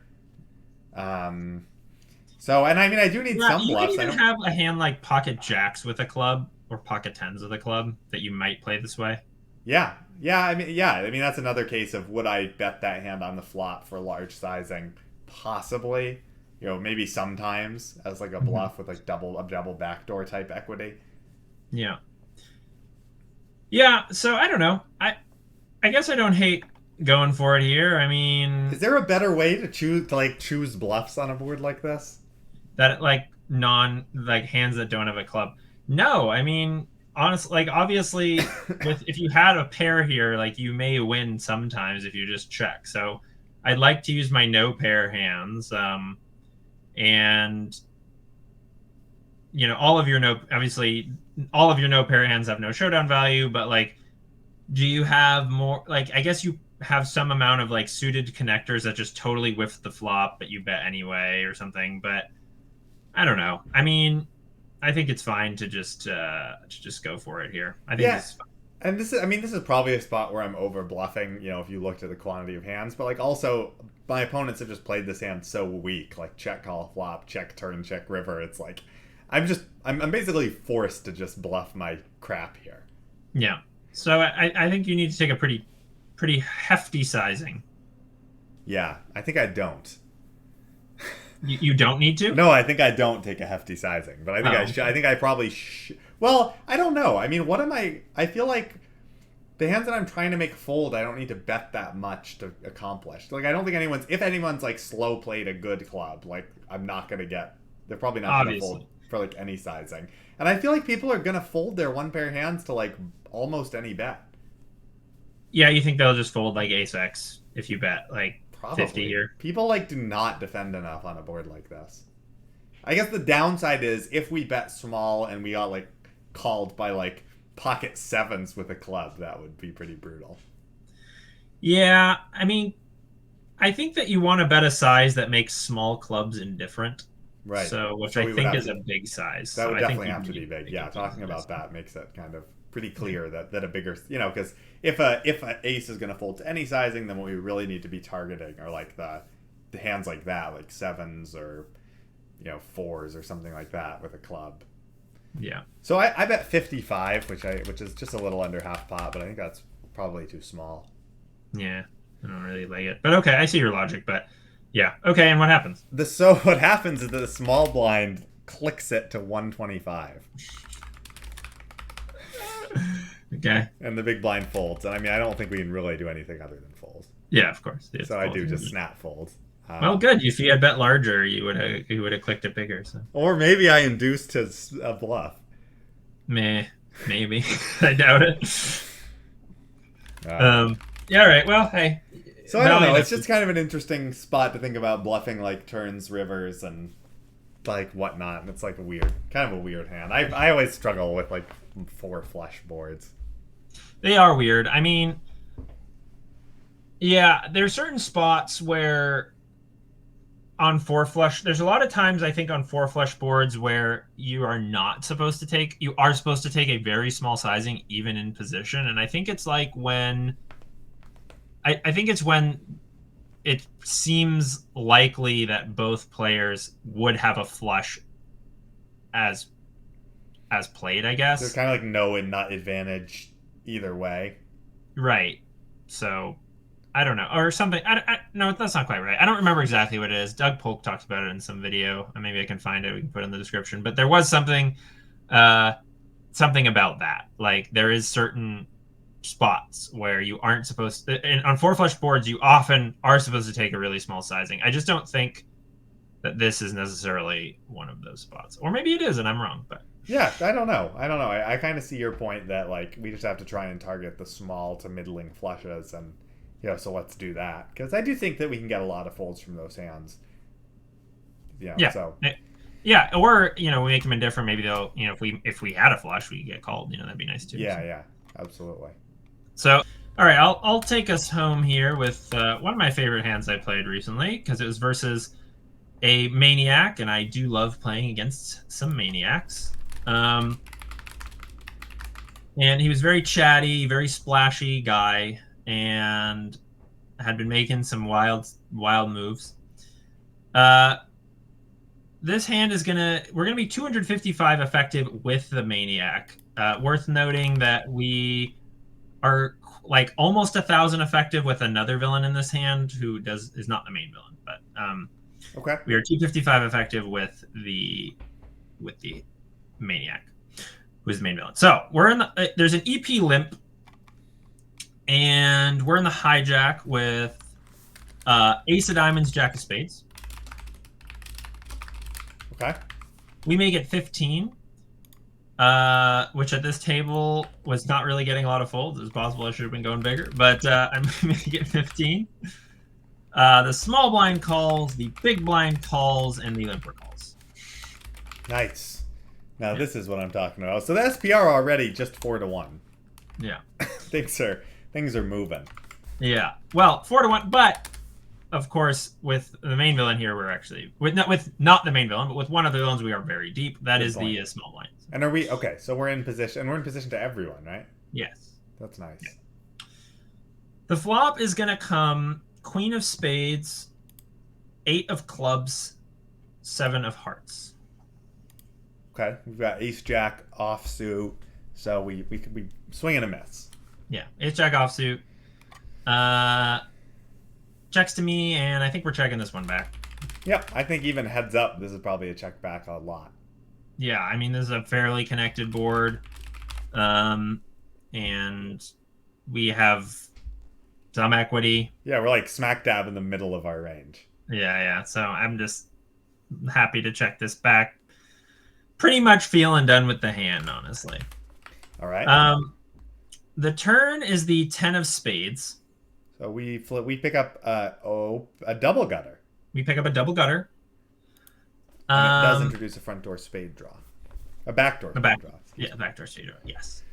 So, and I mean, I do need Yeah, some you could bluffs. even have a hand like pocket jacks with a club or pocket tens with a club that you might play this way. Yeah, yeah. I mean, that's another case of would I bet that hand on the flop for large sizing? Possibly. Maybe sometimes as like a bluff with like double backdoor type equity. Yeah. Yeah, so I don't know. I guess I don't hate going for it here. I mean, Is there a better way to choose bluffs on a board like this? that hands that don't have a club. No, I mean, honestly, like obviously if you had a pair here, like you may win sometimes if you just check. So I'd like to use my no pair hands. And all of your no pair hands have no showdown value, but like do you have more like I guess you have some amount of like suited connectors that just totally whiff the flop but you bet anyway or something, but I don't know. I mean, I think it's fine to just go for it here. I think this is fine. And this is probably a spot where I'm over bluffing, if you looked at the quantity of hands, but like also my opponents have just played this hand so weak, like check call flop, check turn, check river. It's like I'm basically forced to just bluff my crap here. Yeah. So I think you need to take a pretty hefty sizing. Yeah, I think I don't. You don't need to? No, I think I don't take a hefty sizing, but I think I should. I think I probably should. Well, I don't know. I mean, what am I? I feel like the hands that I'm trying to make fold, I don't need to bet that much to accomplish. Like, I don't think if anyone's like slow played a good club, like I'm not gonna get. They're probably not gonna fold for like any sizing. And I feel like people are gonna fold their one pair hands to like almost any bet. Yeah, you think they'll just fold like ace X if you bet like Probably. 50 here? People like do not defend enough on a board like this. I guess the downside is if we bet small and we got like called by like pocket sevens with a club, that would be pretty brutal. Yeah, I mean, I think that you want to bet a size that makes small clubs indifferent. Right. So, which I think is a big size. That would so definitely have to be big. Yeah, talking about that makes it kind of pretty clear that a bigger, because if a ace is going to fold to any sizing, then what we really need to be targeting are like the hands like that, like sevens or fours or something like that with a club. Yeah. So I bet 55, which is just a little under half pot, but I think that's probably too small. Yeah, I don't really like it, but okay, I see your logic. But yeah, okay. And what happens? So what happens is that the small blind clicks it to 125. Okay. And the big blind folds. And I mean, I don't think we can really do anything other than fold. Yeah, of course. So I do just snap fold. Well, good. If you had bet larger, you would have clicked it bigger. So. Or maybe I induced his bluff. Maybe. I doubt it. Yeah. All right. Well, hey. So I don't know. It's just kind of an interesting spot to think about bluffing like turns, rivers, and like whatnot. And it's like kind of a weird hand. I always struggle with like 4 flush boards. They are weird. I mean, yeah, there's certain spots where on 4 flush, there's a lot of times I think on 4 flush boards where you are supposed to take a very small sizing even in position. And I think it's like when I think it's when it seems likely that both players would have a flush as played, I guess. There's kind of like no and not advantage either way. Right. So I don't know, or something. No, that's not quite right. I don't remember exactly what it is. Doug Polk talked about it in some video, and maybe I can find it. We can put it in the description. But there was something about that. Like there is certain spots where you aren't supposed to, and on 4 flush boards, you often are supposed to take a really small sizing. I just don't think that this is necessarily one of those spots, or maybe it is, and I'm wrong. But yeah, I don't know. I kind of see your point that like we just have to try and target the small to middling flushes and. So let's do that because I do think that we can get a lot of folds from those hands. Yeah. So. Yeah, or we make them indifferent. Maybe they'll, if we had a flush, we get called. That'd be nice too. Yeah, yeah, absolutely. So, all right, I'll take us home here with one of my favorite hands I played recently because it was versus a Maniac, and I do love playing against some Maniacs. And he was very chatty, very splashy guy. And had been making some wild moves. This hand we're gonna be 255 effective with the Maniac. Worth noting that we are like almost 1,000 effective with another villain in this hand who is not the main villain, but okay. We are 255 effective with the Maniac, who's the main villain. So we're in there's an EP limp. And we're in the hijack with Ace of Diamonds, Jack of Spades. Okay. We make it 15, which at this table was not really getting a lot of folds. It was possible I should have been going bigger, but I'm making it 15. The small blind calls, the big blind calls, and the limper calls. Nice. Now this is what I'm talking about. So the SPR already just 4-1. Yeah. Things are moving. Yeah. Well, 4-1, but of course, with the main villain here, we're actually with not the main villain, but with one of the villains, we are very deep. That is the small blind. And are we okay? So we're in position, and we're in position to everyone, right? Yes. That's nice. Yeah. The flop is gonna come Queen of Spades, 8 of Clubs, 7 of Hearts. Okay, we've got Ace Jack offsuit, so we swing and a miss. Yeah, ace jack offsuit. Checks to me, and I think we're checking this one back. Yep, I think even heads up, this is probably a check back a lot. Yeah, I mean, this is a fairly connected board. And we have some equity. Yeah, we're like smack dab in the middle of our range. Yeah. So I'm just happy to check this back. Pretty much feeling done with the hand, honestly. All right. The turn is the 10 of spades. So we pick up a double gutter. We pick up a double gutter. And it does introduce a front door spade draw. A backdoor spade draw. Yeah, backdoor spade draw, yes.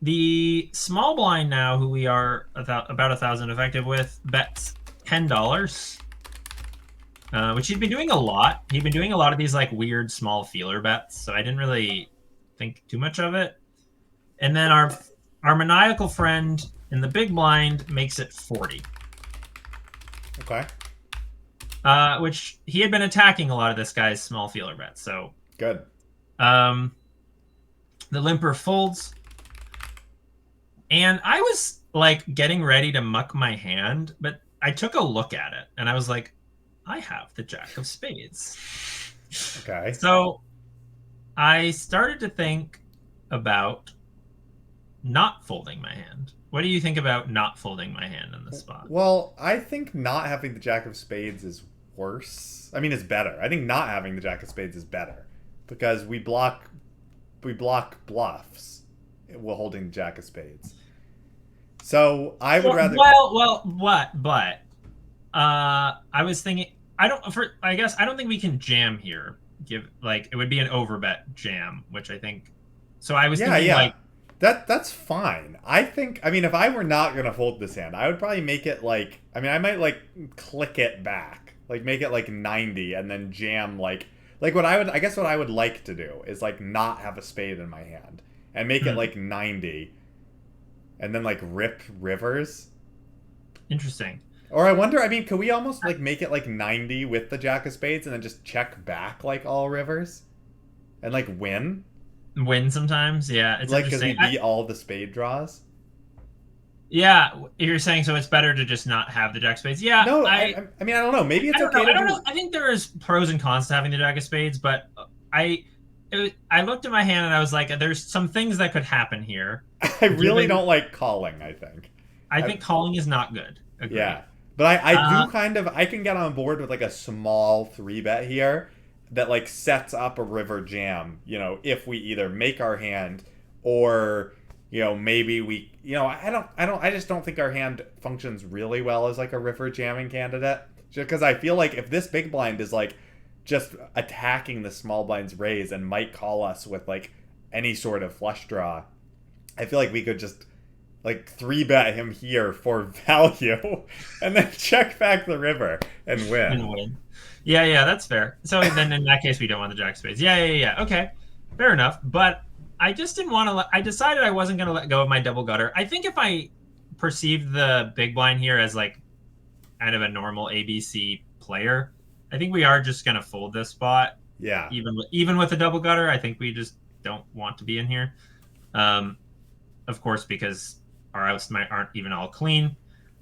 The small blind now, who we are about 1,000 effective with, bets $10. Which he'd been doing a lot. He'd been doing a lot of these like weird small feeler bets, so I didn't really think too much of it. And then our maniacal friend in the big blind makes it 40. Okay. Which he had been attacking a lot of this guy's small feeler bets, so good. The limper folds. And I was like getting ready to muck my hand, but I took a look at it and I was like, I have the jack of spades. Okay. So I started to think about not folding my hand. What do you think about not folding my hand in this spot? Well, I think not having the jack of spades is worse. I mean, it's better. I think not having the jack of spades is better because we block bluffs while holding the jack of spades. So I would rather. But I was thinking I guess I don't think we can jam here. It would be an overbet jam, which I think. So I was thinking like. That's fine. I mean, if I were not gonna fold this hand, I would probably make it like. I mean, I might like click it back, like make it like 90, and then jam like what I would. I guess what I would like to do is like not have a spade in my hand and make it like 90, and then like rip rivers. Interesting. Or I wonder. I mean, could we almost like make it like 90 with the jack of spades and then just check back like all rivers, and like win? Win sometimes, yeah. It's like because we beat all the spade draws. Yeah, you're saying so it's better to just not have the jack of spades. Yeah. No, I mean I don't know. Maybe it's okay. I don't know. I think there is pros and cons to having the jack of spades, but I looked at my hand and I was like, there's some things that could happen here. I really don't like calling. I think calling is not good. Agreed. Yeah, but I do kind of I can get on board with like a small 3-bet here. That like sets up a river jam, if we either make our hand or, maybe we, I just don't think our hand functions really well as like a river jamming candidate. Just because I feel like if this big blind is like just attacking the small blind's raise and might call us with like any sort of flush draw, I feel like we could just like 3-bet him here for value and then check back the river and win. Yeah, that's fair. So then in that case, we don't want the jack of spades. Yeah. Okay, fair enough. But I just didn't want to I decided I wasn't going to let go of my double gutter. I think if I perceived the big blind here as like kind of a normal ABC player, I think we are just going to fold this spot. Yeah. Even with a double gutter, I think we just don't want to be in here. Of course, because our outs aren't even all clean.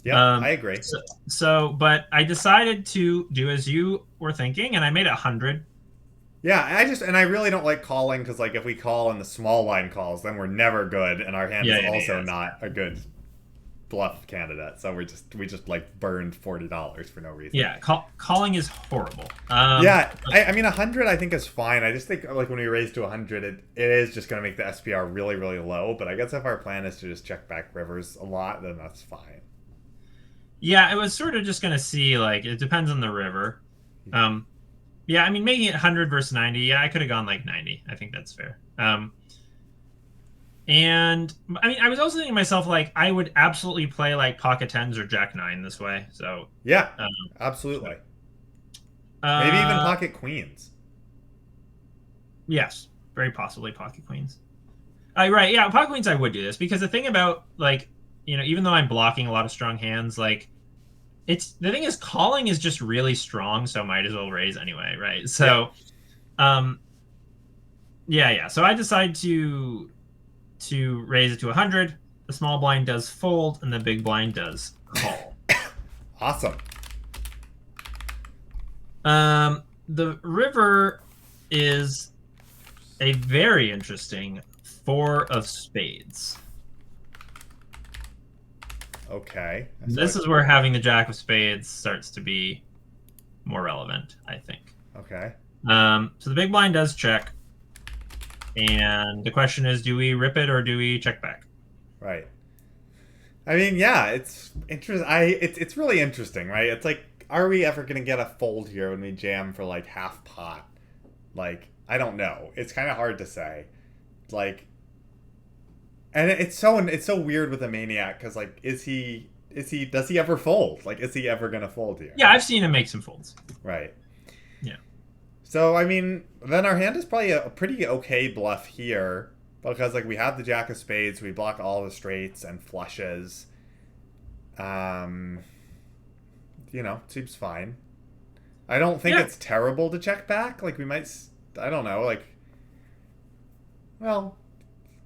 Yeah, I agree. But I decided to do as you were thinking, and I made 100. Yeah, I really don't like calling because like if we call and the small line calls, then we're never good, and our hand is also not a good bluff candidate. So we just like burned $40 for no reason. Yeah, calling is horrible. I mean 100 I think is fine. I just think like when we raise to 100, it is just gonna make the SPR really really low. But I guess if our plan is to just check back rivers a lot, then that's fine. Yeah, I was sort of just going to see, like, it depends on the river. Yeah, I mean, making it 100 versus 90, yeah, I could have gone, like, 90. I think that's fair. And, I mean, I was also thinking to myself, like, I would absolutely play, like, pocket 10s or jack 9 this way, so... Yeah, absolutely. Maybe even pocket queens. Yes, very possibly pocket queens. Right, yeah, pocket queens I would do this, because the thing about, like, even though I'm blocking a lot of strong hands, like, the thing is calling is just really strong, so might as well raise anyway, right? So yeah. So I decided to raise it to 100. the small blind does fold, and the big blind does call. Awesome. The river is a very interesting 4 of spades. Okay. This is where having the jack of spades starts to be more relevant, I think. Okay. So the big blind does check. And the question is, do we rip it or do we check back? Right. I mean, yeah, it's interesting. It's really interesting, right? It's like, are we ever gonna get a fold here when we jam for like half pot? Like, I don't know. It's kind of hard to say. Like, and it's so weird with a maniac because like, does he ever fold? Like, is he ever gonna fold here? Yeah, I've seen him make some folds. Right. Yeah. So I mean, then our hand is probably a pretty okay bluff here because like we have the jack of spades, we block all the straights and flushes. Seems fine. I don't think it's terrible to check back. Like we might, I don't know. Like, well,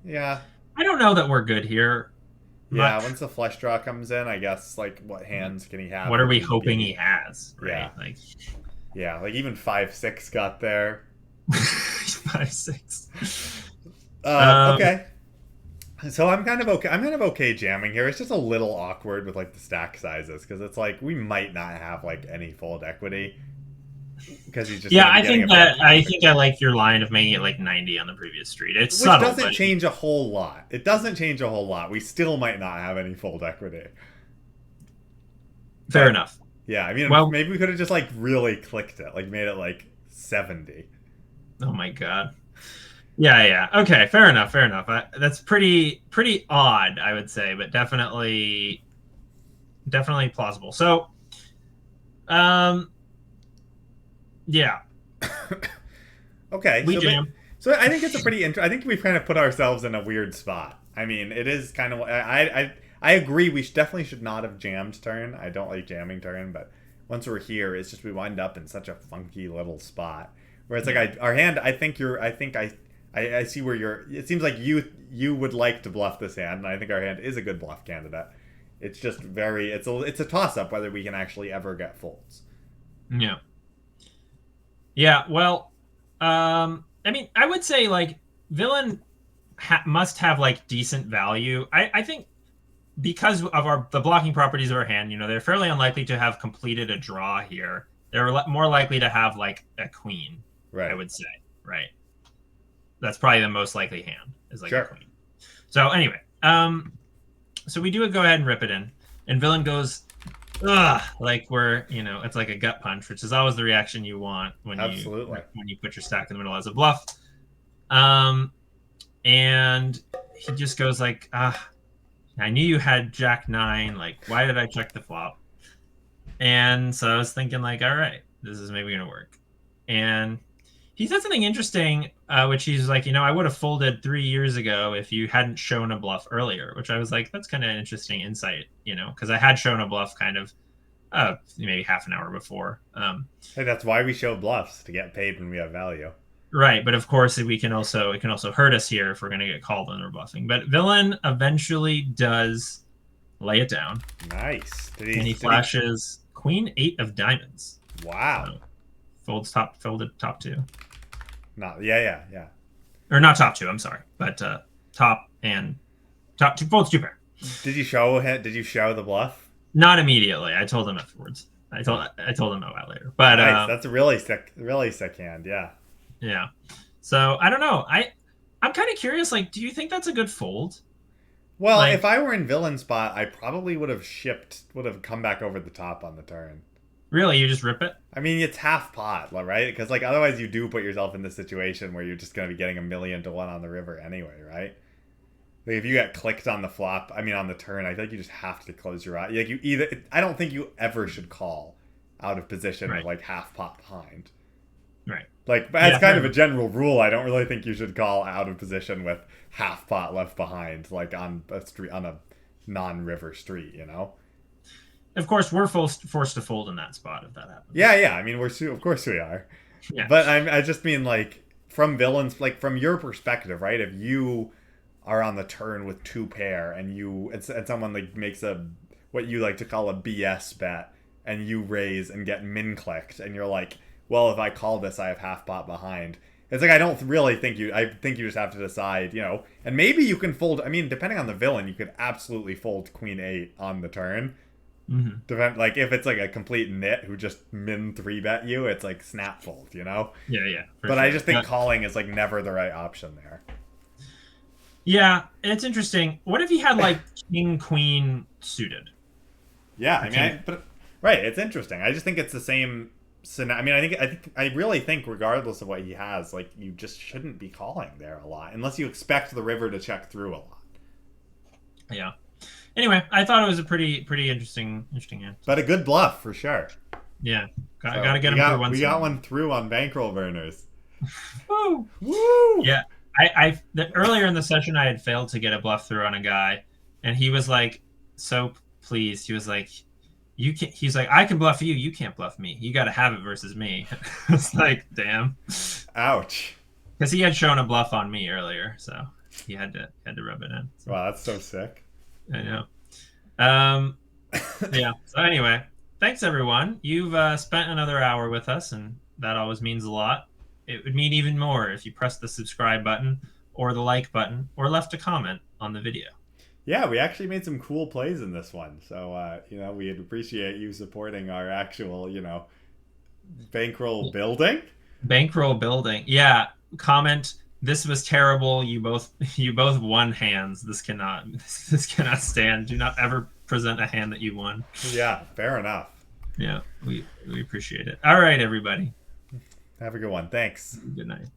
yeah. I don't know that we're good here. Yeah, once the flush draw comes in, I guess like what hands can he have? What are we hoping he has? Right? Yeah, like even 5-6 got there. 5-6. Okay. So I'm kind of okay jamming here. It's just a little awkward with like the stack sizes because it's like we might not have like any fold equity because he's just I think I like your line of making it like 90 on the previous street. It's which subtle, doesn't change a whole lot. It doesn't change a whole lot. We still might not have any fold equity. Fair enough. Yeah, I mean, maybe we could have just like really clicked it, like made it like 70. Oh my god. Yeah. Okay, fair enough. That's pretty odd, I would say, but definitely plausible. So, yeah. Okay. We jam. So I think it's a pretty I think we've kind of put ourselves in a weird spot. I mean, it is kind of I agree we definitely should not have jammed turn. I don't like jamming turn, but once we're here, it's just we wind up in such a funky little spot where it's like our hand. I see where you're. It seems like you would like to bluff this hand, and I think our hand is a good bluff candidate. It's just it's a toss up whether we can actually ever get folds. Yeah. Yeah. Well, I mean, I would say like villain must have like decent value. I think because of the blocking properties of our hand, they're fairly unlikely to have completed a draw here. They're more likely to have like a queen. Right. I would say. Right. That's probably the most likely hand is like a queen. So anyway, so we do go ahead and rip it in, and villain goes, ugh, like it's like a gut punch, which is always the reaction you want when you put your stack in the middle as a bluff. And he just goes like, I knew you had Jack 9. Like, why did I check the flop? And so I was thinking like, all right, this is maybe gonna work. And he said something interesting, which he's like, I would have folded 3 years ago if you hadn't shown a bluff earlier, which I was like, that's kind of an interesting insight, because I had shown a bluff kind of maybe half an hour before. Hey, that's why we show bluffs, to get paid when we have value. Right, but of course it can also hurt us here if we're going to get called when we're bluffing. But villain eventually does lay it down. Nice. He flashes Queen 8 of diamonds. Wow. Folded top 2. Yeah. Or not top 2, I'm sorry. But top 2 folds 2 pair. Did you show the bluff? Not immediately. I told him afterwards. I told him about later. But nice. That's a really sick hand, yeah. Yeah. So I don't know. I'm kind of curious, like, do you think that's a good fold? Well, if I were in villain spot, I probably would have come back over the top on the turn. Really? You just rip it? I mean, it's half pot, right? Because like otherwise you do put yourself in this situation where you're just going to be getting 1,000,000 to 1 on the river anyway, right? Like if you get clicked on the flop, I mean on the turn, I think you just have to close your eye. Like I don't think you ever should call out of position with like half pot behind. Right. Like as kind of a general rule, I don't really think you should call out of position with half pot left behind, like on a street, on a non-river street, Of course, we're forced to fold in that spot if that happens. Yeah. I mean, of course we are. Yeah. But I just mean like from villains, like from your perspective, right? If you are on the turn with 2 pair, and someone like makes a what you like to call a BS bet, and you raise and get min clicked, and you're like, well, if I call this, I have half pot behind. It's like, I don't really think I think you just have to decide, and maybe you can fold. I mean, depending on the villain, you could absolutely fold queen 8 on the turn. Mm-hmm. Like if it's like a complete nit who just min 3-bet you, it's like snap fold, Yeah. But sure. I just think calling is like never the right option there. Yeah, it's interesting. What if he had like king queen suited? Yeah, I mean, right. It's interesting. I just think it's the same. I mean, I really think regardless of what he has, like you just shouldn't be calling there a lot unless you expect the river to check through a lot. Yeah. Anyway, I thought it was a pretty interesting hand. But a good bluff for sure. Yeah, gotta get him through one. We got one through on Bankroll Burners. Woo! Woo! Yeah, earlier in the session I had failed to get a bluff through on a guy, and he was like so pleased. He was like, "You can." He's like, "I can bluff you. You can't bluff me. You got to have it versus me." It's like, damn. Ouch. Because he had shown a bluff on me earlier, so he had to rub it in. So. Wow, that's so sick. I know. Yeah. So anyway, thanks everyone. You've spent another hour with us, and that always means a lot. It would mean even more if you pressed the subscribe button or the like button or left a comment on the video. Yeah, we actually made some cool plays in this one. So, we'd appreciate you supporting our actual, bankroll building. Bankroll building. Yeah. Comment. This was terrible. You both won hands. This cannot stand. Do not ever present a hand that you won. Yeah, fair enough. Yeah, we appreciate it. All right, everybody. Have a good one. Thanks. Good night.